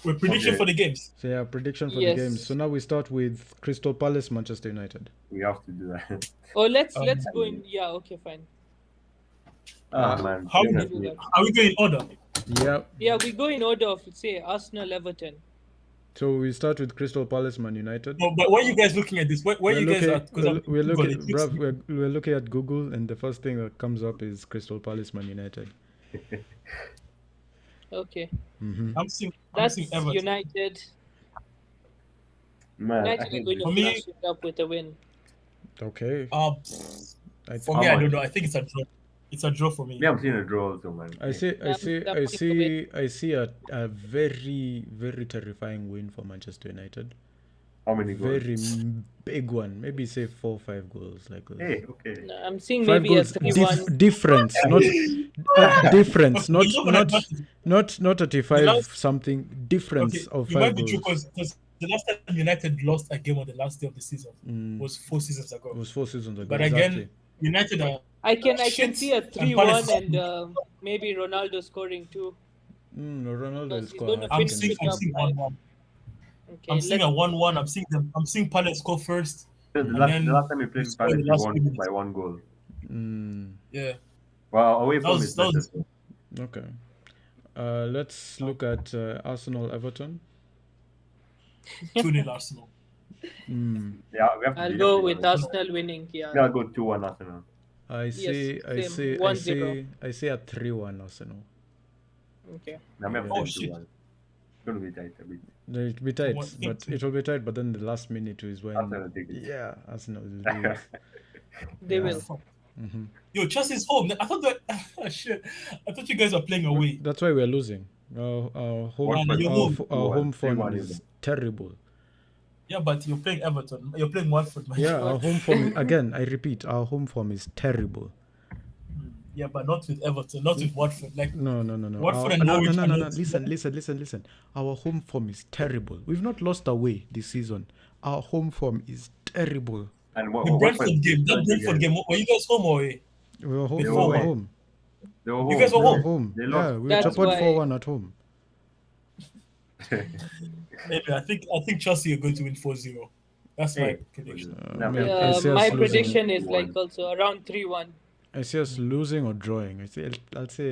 We're prediction Okay. for the games. So yeah, prediction for Yes. the games. So now we start with Crystal Palace, Manchester United. We have to do that. Oh, let's go in. Yeah, okay, fine. Man. How We goodness do me. that. Are we going in order? Yeah. Yeah, we go in order of say Arsenal, Everton. So we start with Crystal Palace, Man United. No, but why are you guys looking at this? Where you guys at? Because we're looking, it looks- bruv, we're looking at Google, and the first thing that comes up is Crystal Palace, Man United. Okay, I'm seeing that's Everton. United. Man, United are going For to me- finish it up with a win. Okay. For I, me, How I don't much? know. I think it's a draw. It's a draw for me. we haven't seen a draw also, man. I see a very, very terrifying win for Manchester United. How many goals? Very big one. Maybe say 4 or 5 goals. Like Hey, okay. No, I'm seeing 5 maybe a goals 3-1. difference, not difference, Okay, you know what I not 35 last- something difference Okay, of you 5 might be true goals. because the last time United lost a game on the last day of the season was 4 seasons It ago. was 4 seasons ago. But exactly. again, United are I can shit, see a and 3-1 Palace- and maybe Ronaldo scoring too. Ronaldo will He's score. going to I I'm think, finish seeing it up. 1-1. Okay, I'm seeing let's- a 1-1. I'm seeing Palace score first. The And last then time we played we scored Palace, the we last won few minutes. by 1 goal. Yeah. Well, away That from was- it, that was- Okay. Let's look at Arsenal Everton. 2-0 Arsenal. yeah, we have to I'll beat go them. with Arsenal winning. Yeah. Yeah, I'll go 2-1 Arsenal. I see. same. 1-0. I see a 3-1 Arsenal. Okay. Now we have to Oh, do shit. 2-1. It's going to be tight a bit. It'll be tight, What- but it will be tight. But then the last minute is when Arsenal take it. yeah, Arsenal will do it. They will. Yo, Chelsea's home. I thought that. Shit. I thought you guys were playing away. That's why we're losing. Our home, Watford. our home form 3-1 is terrible. Yeah, but you're playing Everton. You're playing Watford, man. Yeah, our home form again. I repeat, our home form is terrible. Yeah, but not with Everton, not with Watford. Like, No. Watford Our- and no, Norwich no. are not- Listen. Our home form is terrible. We've not lost away this season. Our home form is terrible. And the Brentford game, that Brentford game, were you guys home or away? We were home. They We were were away. home. They were You guys were We were home? home. They Yeah, lost. we were That's chappered why- 4-1 at home. Maybe I think Chelsea are going to win 4-0. That's my Hey. prediction. Yeah, man, yeah. I see us My losing. prediction is 2-1. like also around 3-1. I see us losing or drawing. I'll say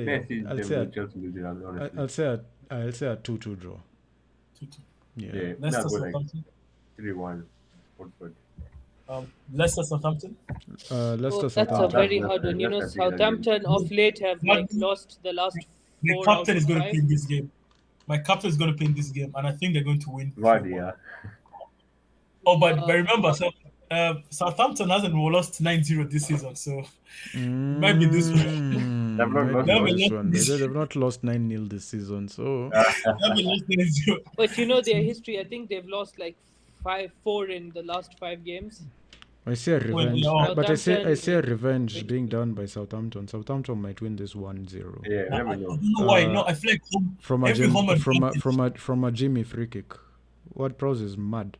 Messi, I'll say a 2-2 draw. 2-2. Yeah. Yeah, Leicester, I'll go like Southampton. 3-1. Watford. Leicester, Southampton. Leicester, Oh, that's a Southampton. very That's- hard one. You know, that's a big Southampton of late have like lost the last The 4 out captain of is going to 5. play in this game. My captain is going to play in this game, and I think they're going to win. Vardy, yeah. Oh, but remember, so Southampton hasn't lost 9-0 this season, so might be this one. They've not Might lost be this one. one. They've not lost 9-0 this season, so Haven't lost 9-0. But you know their history. I think they've lost like 4 in the last 5 games. I see a revenge. Well, but I see a Southampton- revenge being done by Southampton. Southampton might win this 1-0. Yeah, I never don't know. know why. No, I feel like From a every home from a Jimmy free kick. What Prowse is mad.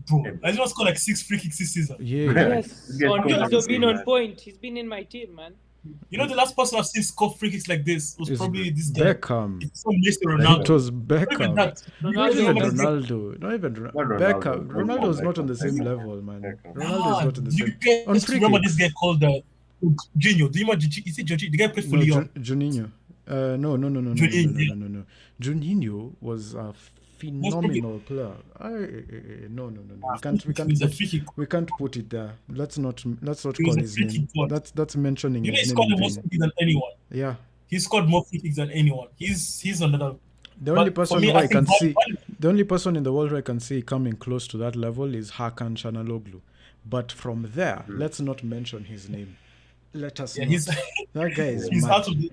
bro. I just scored like 6 free kicks this season. Yeah. Yes, Get on good he's been on man. point. He's been in my team, man. You know, the last person I've seen score free kicks like this was It's probably this guy. Beckham. It's so Messi It Ronaldo. was Not even Beckham. that. Not Ronaldo even was- Ronaldo. Not even What Ronaldo? Beckham. What Ronaldo is not on the Beckham? same level, man. Beckham. Ronaldo is not on the Do you same. guys On free remember kicks. this guy called Jorginho? Do you remember? Is it Jorginho? The guy played for No, Lyon. Juninho. No. Juninho. No. Juninho was a phenomenal player. No. We can't put it there. Let's not He was call a his free name. kick god. That's mentioning You know, he his scored name. the in most vain. free kicks than anyone. Yeah. He scored more free kicks than anyone. He's another. The only But for person me, who I can think see, Van- the only person in the world who I can see coming close to that level is Hakan Çalhanoğlu. But from there, let's not mention his name. Let us Yeah, not. he's That guy is he's mad. out of the.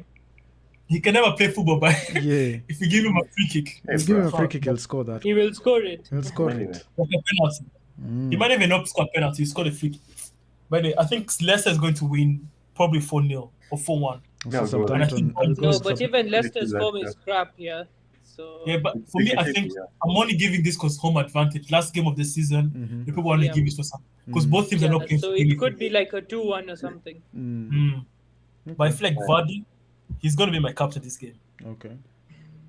He can never play football, but Yeah. if you give him a free kick, Hey, You give him bro. a free kick, he'll score that. He will score it. He'll score Anyway. it. like a penalty. He might even not score a penalty. He scored a free kick. But anyway, I think Leicester is going to win probably 4-0 or 4-1. No, So bro. Southampton, I think- I'll go No, with but Southampton. even Leicester's Leicester. form is crap here. So Yeah, but for me, I think I'm only giving this because home advantage. Last game of the season, the people want to Yeah. give it for some because both teams are yeah, not playing so for it anything. could be like a 2-1 or something. But I feel like Vardy, he's going to be my captain this game. Okay.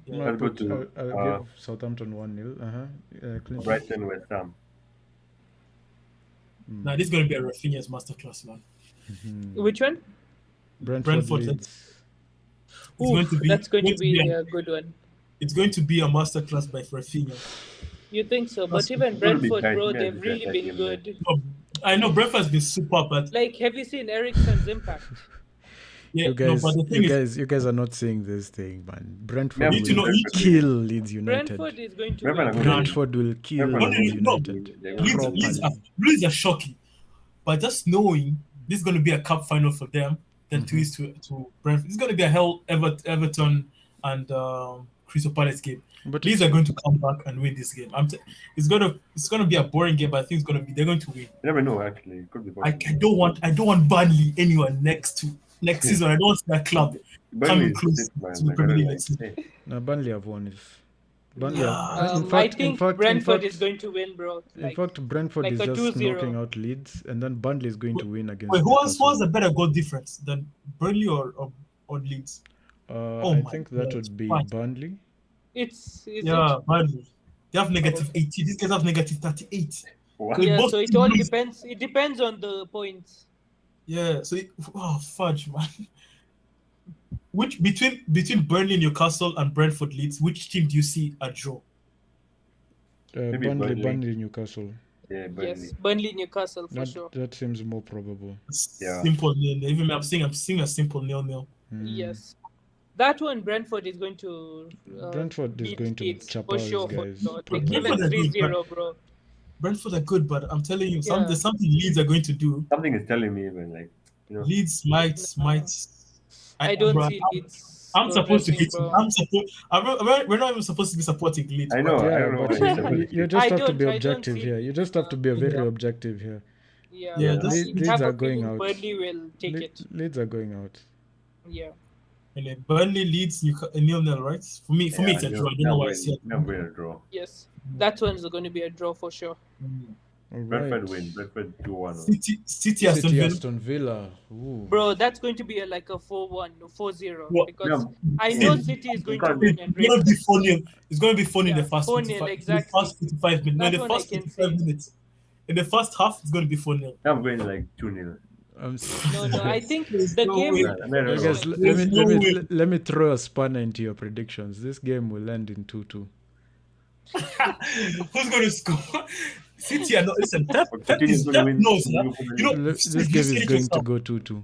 Yeah. I'll, I'll go put, to, I'll give Southampton 1-0. Clinton. Brighton, West Ham. Now this is going to be a Rafinha's masterclass, man. Which one? Brentford, Leeds. It's going to be- That's going to going to be be a- a good one. It's going to be a masterclass by Rafinha. You think so? But That's even gonna be Brentford, tight. bro, Yeah, they've it's really tight been game, good. I know Brentford's been super, but Like, have you seen Eriksen's impact? yeah, You guys, no, but the thing is, you guys are not seeing this thing, man. Brentford Yeah, you need to know will each- kill Leeds United. Brentford is going to Brentford are win. going Brentford will kill Brentford are Leeds going- United. They Leeds, will- Leeds are shocking. But just knowing this is going to be a cup final for them, then twist to Brentford. It's going to be a hell Everton and Crystal Palace game. But Leeds are going to come back and win this game. It's gonna be a boring game, but I think they're going to win. You never know, actually. It could be I possible. don't want Burnley anywhere next season. I don't want that club Burnley coming is close sick, man. to the Like, Premier I League don't next like- season. hey, no, Burnley have won. Burnley Yeah. have, I think Brentford is going to win, bro. In Like, fact, Brentford like is a just 2-0. knocking out Leeds, and then Burnley is going to win against. Wait, who has Newcastle. a better goal difference than Burnley or Leeds? I my think that God, would be fine. Burnley. it's Yeah, Burnley. They have negative 80. These guys have negative 38. what? They yeah. both So it all lose. depends. It depends on the points. Yeah, so fudge, man. Which between Burnley, Newcastle, and Brentford, Leeds, which team do you see a draw? Maybe Burnley. Burnley, Newcastle. Yeah, Burnley. Yes, Burnley, Newcastle for sure. That seems more probable. Yeah. Simple nil. Even I'm seeing a simple 0-0. Yes, that one Brentford is going to. Brentford is beat going to Leeds chop for our sure. guys. For sure. They Brentford given are good, 3-0, bro. Brentford are good, but I'm telling you, Yeah. there's something Leeds are going to do. Something is telling me, even like, you know, Leeds might. I don't bro, see Leeds. I'm supposed to progressing, hit. bro. We're not even supposed to be supporting Leeds. I know. but- I Yeah, don't know. but why it's supposed to you be. just I have to be don't objective see- here. You just have to be a very Yeah. objective here. Yeah, Yeah, I Leeds have are a going feeling out. Burnley will take it. Leeds are going out. Yeah. And then Burnley Leeds 0-0, right? For me, it's a draw. I don't know why I said. Never win a draw. Yes. That one's going to be a draw for sure. All Brentford right. win. Brentford 2-1. City Aston City Villa. Aston Villa. Ooh. Bro, that's going to be like a 4-1, 4-0. What? Because No, I know City is going to can't- win and It's going to break. be 4-0. It's going to be 4-0 in Yeah, the first 4-0, 55 exactly. the first 55 minutes. No, That the one I first can 55 say. minutes. In the first half, it's going to be 4-0. I'm going like 2-0. No, I think There's the no game way. is. I don't I know. guess There's no way. let me throw a spanner into your predictions. This game will end in 2-2. Who's going to score? City are not. Listen, Pep Coutinho's gonna win. knows. You know, This Steve, game you is said it going to yourself. go 2-2.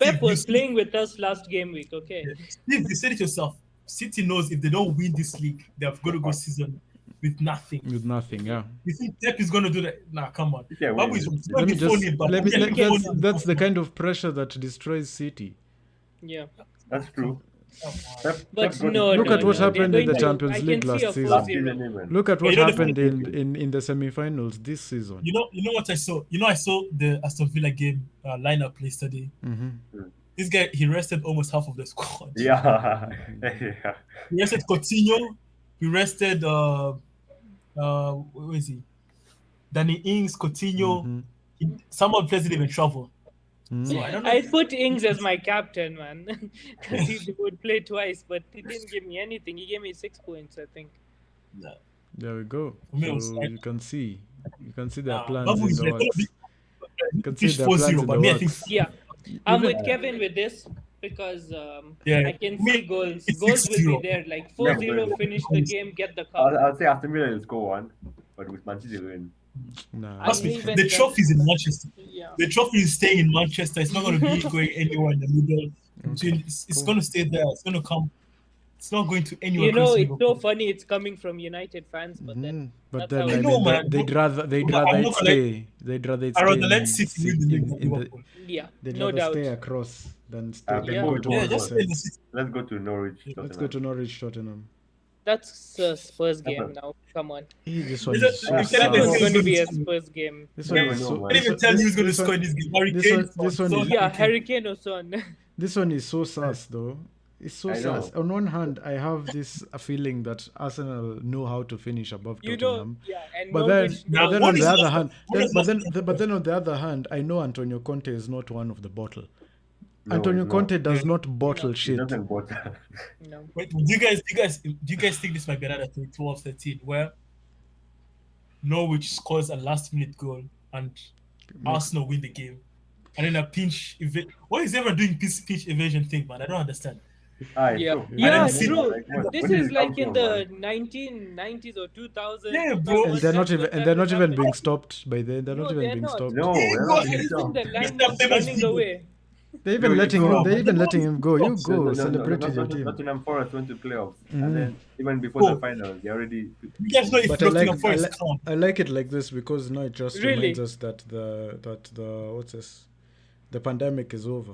Pep Steve, was playing with us last game week, okay? Steve, you said it yourself. City knows if they don't win this league, they're going to go season with nothing. With nothing, yeah. You think Pep is gonna do that? Nah, come on. Yeah, Babu wait. is it's Let gonna me be just funny, but let me it's gonna be funny. that's the kind of pressure that destroys City. Yeah. That's true. But Pep no, Look no, at what no. happened They're in the going to- Champions I League can see last a season. 4-0. Even. Look at what You know the happened thing- in the semi-finals this season. You know what I saw? I saw the Aston Villa game lineup yesterday. Hmm. This guy, he rested almost half of the squad. Yeah. Yeah. He rested Coutinho. He rested where is he? Danny Ings, Coutinho. Someone players didn't even travel. So I don't know. I put Ings as my captain, man, because he would play twice, but he didn't give me anything. He gave me 6 points, I think. There we go. Me was So like- you can see their plans Babu in is the like gonna works. be You can see fish their 4-0, plans in but the me I think works. Yeah, I'm Even- with Kevin with this because Yeah. I can see goals. It's Goals will 6-0. be there. Like 4-0, finish the game, get the cup. I'll say Aston Villa will score one, but with Man City win. Nah. Trust me, even the then- trophy's in Manchester. Yeah. The trophy is staying in Manchester. It's not going to be going anywhere in the middle. It's going to stay there. It's going to come. It's not going to anywhere. You know, close to it's so Liverpool. funny. It's coming from United fans, but then But that's then how I it know, mean, man. they'd rather I'm it not gonna stay. They'd rather it I stay rather in, let City win the league than in the, Liverpool. yeah, they'd no rather doubt. stay across than stay. Yeah, than yeah. go to Yeah, one just percent. stay in the City. Let's go to Norwich. Let's go to Norwich Tottenham. That's a Spurs game now. Come on. This one Is is it- so is This that sad. is the- going to be a This one- Spurs game. This You one never is know, so. man. I didn't even this tell one- you who's going to this score one- this game. Harry this Kane. one- this one So- is- Yeah, Hurricane or Son. This one is so sus though. It's so I know. sus. On one hand, I have this feeling that Arsenal know how to finish above You know, Tottenham. yeah, and But then, Norwich Now, but then what on is the other that- hand, what then, is but that- then, but then on the other hand, I know Antonio Conte is not one of the bottle. No, Antonio he's not. Conte does not bottle He shit. doesn't bother. no. Wait, do you guys think this might be another thing, 12-13, where Norwich scores a last-minute goal and Arsenal win the game, and then a pinch what is everyone doing pinch evasion thing, man? I don't understand. Yeah, true. yeah, didn't see- true. Like, what- This where did is it like come in from, the man? 1990s or 2000s. Yeah, bro. And they're not even being stopped by then. They're not No, even they're being not. stopped. No, Hey, they're bro, not I being think stopped. the line Mr. is Famous running Vigo. away. They're even Yo, letting bro, him. They're even letting him go. You No, go celebrate with your team. Nottingham Forest went to playoffs, Mhm. and then even before Oh. the final, they already. You guys know if But I Nottingham like, Forest come. I like it like this because now it just Really? reminds us that the what's this, the pandemic is over.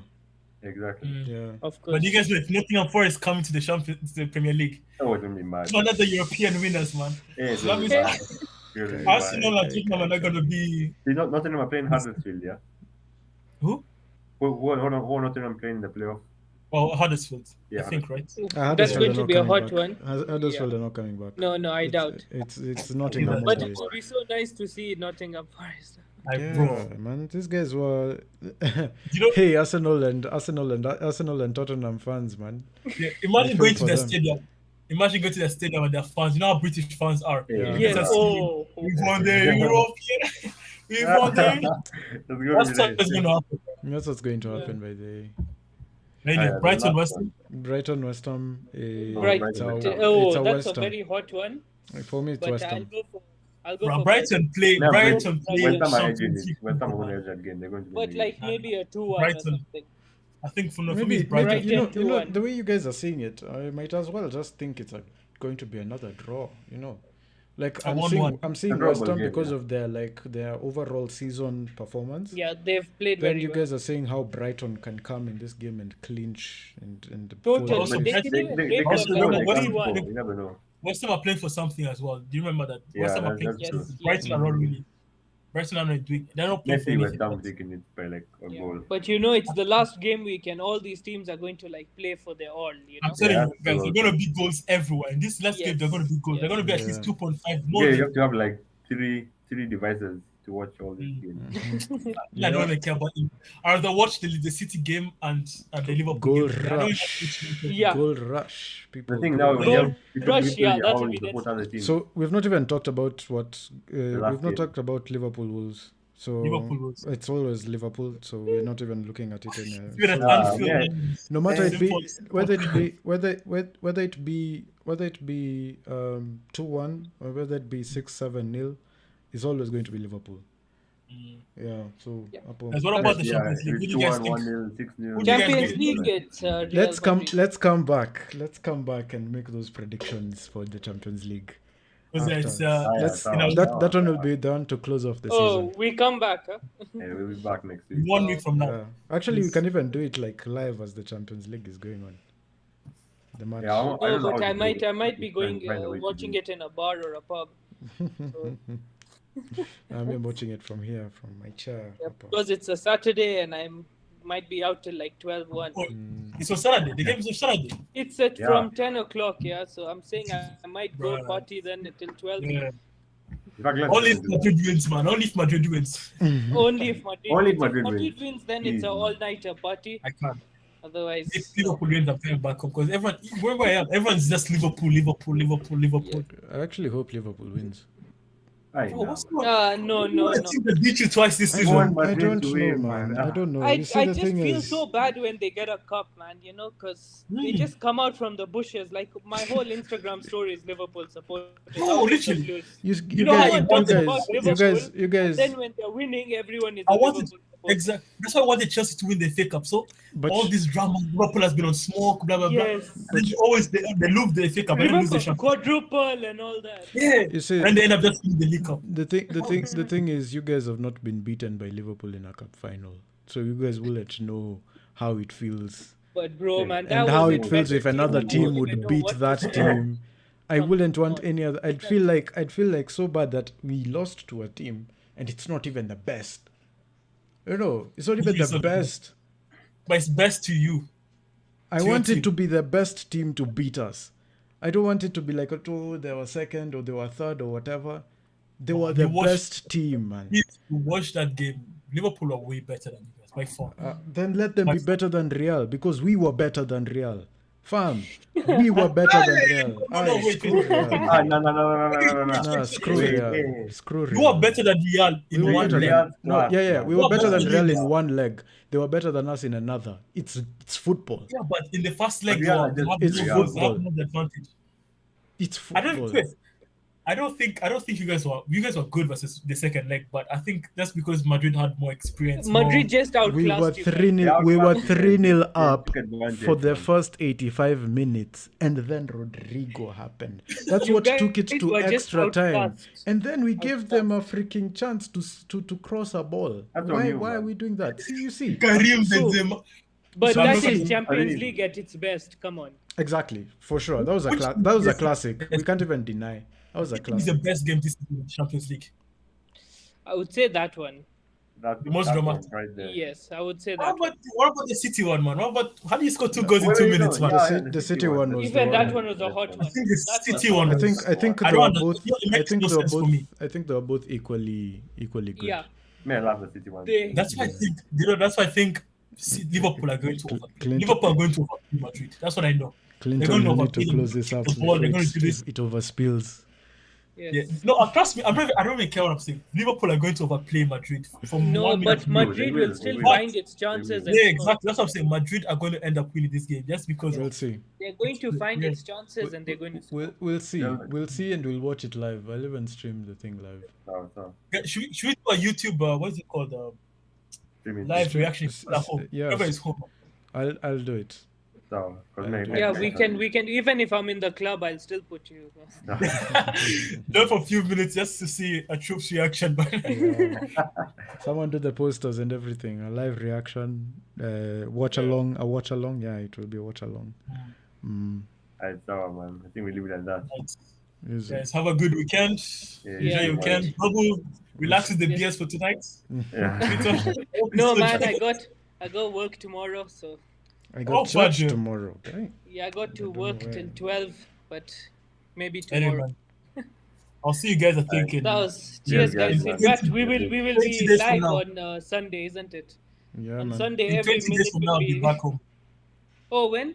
Exactly. Yeah. Of course. But you guys know if Nottingham Forest come to the Premier League, That was gonna be mad. it's not the European winners, man. Yeah, it So that was means mad. It was mad. Arsenal and Tottenham are not going to be. Nottingham are playing Huddersfield, yeah. Who? Who are Nottingham playing in the playoff? Well, Huddersfield, Yeah, I think, right? That's Huddersfield going are to not be a coming hot back. one. Huddersfield are not coming back. No, I doubt. It's Nottingham. But But away. it would be so nice to see Nottingham Forest. Like, Yeah, bro, man, these guys were. you know, Hey, Arsenal and Tottenham fans, man. yeah, imagine I going feel to for the them. stadium. Imagine going to the stadium and their fans. You know how British fans are. Yeah. Yes. Yes. Oh. We won the European. We won the. That's gonna That's be what's nice. going to happen. That's what's going to happen by the Anyway, the Brighton, last West one. Brighton, West Ham. Right. It's a, Oh, it's a that's West a Ham. very hot one. For me, it's But West I'll Ham. go for. I'll go Bro, for Brighton play. Yeah, Brighton play. West Ham are Champions edging it. League. West Ham are gonna edge that game. They're going to But win like maybe a 2-1 or Brighton. something. I think for me, Maybe, it's Brighton. maybe you know, Brighton 2-1. the way you guys are seeing it, I might as well just think it's going to be another draw. Like A I'm 1-1. seeing A drawable West Ham game, because yeah. of their overall season performance. Yeah, they've played Then very you well. guys are saying how Brighton can come in this game and clinch and Totally. pull Also, out- They they- can even They break can Also, the score, no, they what can do you want? score. You never know. West Ham are playing for something as well. Do you remember that? Yeah, West Ham are that's playing. true. Yes, Brighton are not really. Brighton are not doing. They're not playing for Messi West anything. Ham taking it by like a Yeah. goal. But it's the last game week and all these teams are going to like play for their all, I'm telling Yeah, you, guys, absolutely. they're going to be goals everywhere. In this last game, they're going to be goals. They're going to be at least Yeah. 2.5 more. Yeah, you than- have to have like three devices to watch all these Mm. games. I don't really care about it. I rather watch the City game and the Liverpool Goal game. I don't rush. Yeah. Goal rush. People. The thing goal now, rush. when you Goal have people rush, people yeah, in that your would own be support that. other teams. So we've not even talked about what last we've not game. talked about Liverpool Wolves. So Liverpool Wolves. it's always Liverpool. So we're not even looking at it anyway. Even at So Anfield, yeah. man, no matter it be simple- whether it be 2-1 or whether it be 6-7-0, it's always going to be Liverpool. Mm. Yeah. So Yeah. Apple- Guys, what about the Yeah, Champions League? What it's do you guys 2-1, think? 1-0, 6-0. Who do you guys Champions think? League, it's Real let's come Madrid. let's come back and make those predictions for the Champions League. Because it's Let's you know, that one will be the one to close off the Oh, season. we come back, huh? Yeah, we'll be back next week. 1 week from now. Actually, we Yes. can even do it like live as the Champions League is going on. The match. Yeah, I No, don't know but how I to might do it. be going Find a way to watching do it in a bar or a pub. So, I'm watching it from here, from my chair. yeah, Papa. because it's a Saturday and I might be out till like 12:1. Oh, it's on Saturday. The game is on Saturday. It's at Yeah. from 10 o'clock, yeah. So I'm saying I might go Right. party then till 12. Yeah. In fact, let's Only do if it. Madrid wins, man. Only if Madrid wins. Only if Madrid Only if wins. Madrid If Madrid wins. wins, then it's Easy. an all-nighter party. I can't. Otherwise, If no. Liverpool wins, I'm coming back home because everyone, wherever I am, everyone's just Liverpool. I actually hope Liverpool wins. Aye, Bro, nah. what's going No. on? team that beat you twice this I season. want don't, I Madrid don't to know, win, man. man. I don't know. I You see, the just thing feel is, so bad when they get a cup, man. You know, because they just come out from the bushes. Like my whole Instagram story is Liverpool supporters. No, How they literally. lose. you know how guys, it was about Liverpool, you guys. Then when they're winning, everyone is I a wanted Liverpool supporter. exactly. That's why I wanted Chelsea to win the FA Cup. So But all this drama, Liverpool has been on smoke, blah blah Yes. blah. Then they lose the FA Cup and then lose the Remember Champions. quadruple and all that. Yeah, you see, and they end up just winning the League Cup. the thing is, you guys have not been beaten by Liverpool in a cup final, so you guys wouldn't know how it feels But bro, man, that and was how a it feels better if another We team don't would even know beat what that to team. I Come wouldn't want on. any other. I'd feel like so bad that we lost to a team and it's not even the best. You know, it's not even It's the not the best. But it's best to you. I To your want it team. to be the best team to beat us. I don't want it to be like, oh, they were second or they were third or whatever. They were You the watched- best team, man. If you watch that game, Liverpool are way better than you guys by far. Then let them be better than Real because we were better than Real. Fam, we were better than Real. No, Aye, wait, screw wait. Real. Ah, no. Nah, screw Wait, Real. wait. Screw Real. You are better than Real We in were one better leg. Real. than, no, yeah. We You were are better better than than Real in Real. one leg. They were better than us in another. It's football. Yeah, but in the first leg, But you Real are are just- have It's no Real. goals, you have football. no advantage. It's I football. don't think you guys were good versus the second leg, but I think that's because Madrid had more experience. Madrid just outclassed We were you. 3-0. We were 3-0 up Took advantage, for the man. first 85 minutes, and then Rodrigo happened. That's You what guys took it to were just extra time. outclassed. And then we gave them a freaking chance to cross a ball. That's on Why you, why are man. we doing that? See, you see. Karim So- Benzema. But So I'm that not is saying- Champions I League at its best. Come on. Exactly, for sure. That was a classic. We can't even deny. That was a It's the classic. best game this season in the Champions League. I would say that one. That, The most that dramatic. one right there. Yes, I would say What that. about, what about the City one, man? How do you score 2 goals in Wait, 2 no, minutes, man? yeah. The City one was Even the that one. one was a hot I one. think the That City was- one. I think I they don't were both. understand. It makes no sense for me. I think they were both equally good. Yeah. Man, I love the City one. That's why I think. That's why I think Liverpool are going to over. Clinton- Liverpool are going to over Madrid. That's what I know. They're Clinton, going you to need to overplay close this up the ball. They're before going to do this. it overspills. Yes. Yeah. No, trust me. I don't even care what I'm saying. Liverpool are going to overplay Madrid from No, 1 minute. but Madrid will, will still they will. find its chances. and Yeah, score. exactly. That's what I'm saying. Madrid are going to end up winning this game just because We'll of see. They're going to find Yeah. its chances and they're going to score. We'll see. Yeah. We'll see, and we'll watch it live. I'll even stream the thing live. So, Yeah, should we do a YouTube? What is it called? streaming. Live reaction at home. Yeah. Whoever is home. I'll do it. So, 'cause Yeah, we can. Even if I'm in the club, I'll still put you. Not for a few minutes just to see a troops reaction. But Someone do the posters and everything. A live reaction. Watch along. A watch along. Yeah, it will be a watch along. Alright, so, man. I think we leave it at that. Is it? guys, have a good weekend. Yeah, Enjoy Yeah. your weekend. Bubble, relax with the Yes. beers for tonight. Yeah. No, man, I got work tomorrow, so I got Oh, church fudge. tomorrow. Okay. yeah, I got to don't know work where. till 12, but maybe Anyway, tomorrow. man. I'll see you guys. I think in That was Yeah, cheers, guys, guys. man. In fact, we will 20 be days from live now. on Sunday, isn't it? Yeah, On man. Sunday, in every 20 minute days from will now. I'll be be. back home. Oh, when?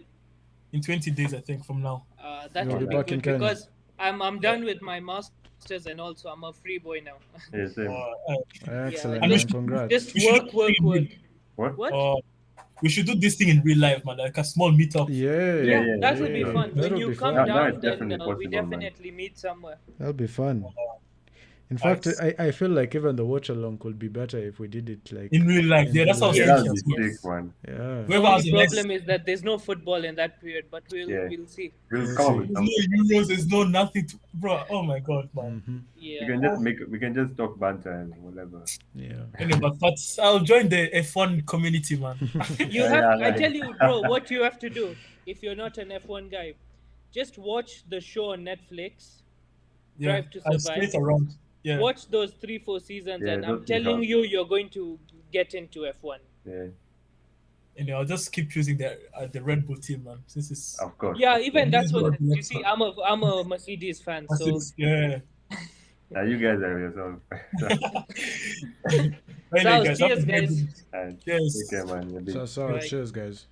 In 20 days, I think from now. That You'll will be be back in good Kenya. because I'm done with my masters and also I'm a free boy now. Yeah, same. Excellent, Yeah, man. just- Congrats. Just We should- work. What? What? We should do this thing in real life, man. Like a small meetup. Yeah, Yeah, that would be yeah. fun. When That'll you be come fun. That down, is then definitely we possible, man. definitely meet somewhere. That'll be fun. In fact, I feel like even the watch along could be better if we did it like in real life. Yeah, that's how I was Yeah, thinking. that'd be as well. sick, man. Yeah. The Whoever has only the next, problem is that there's no football in that period, but Yeah. we'll see. We'll We'll come up see. with there's something. no Euros, there's no nothing to, bro. Oh my god, man. Mm-hmm. Yeah. We can just talk banter and whatever. Yeah. Anyway, but I'll join the F1 community, man. You Yeah, have yeah, I like- tell you, bro, what you have to do if you're not an F1 guy, just watch the show on Netflix. Yeah, Drive to I'll Survive. skate around. Yeah, Watch those 3-4 seasons, Yeah, and I'm those telling seasons. you, you're going to get into F1. Yeah, I'll just keep choosing the Red Bull team, man. Since it's of course. Yeah, even that's Yeah, what you that's see. I'm a Mercedes fan, so yeah. Now you guys are yourself. Anyway, So, guys, cheers, have a great guys. day. And Cheers. take care, man. You're big. So, Right. cheers, guys.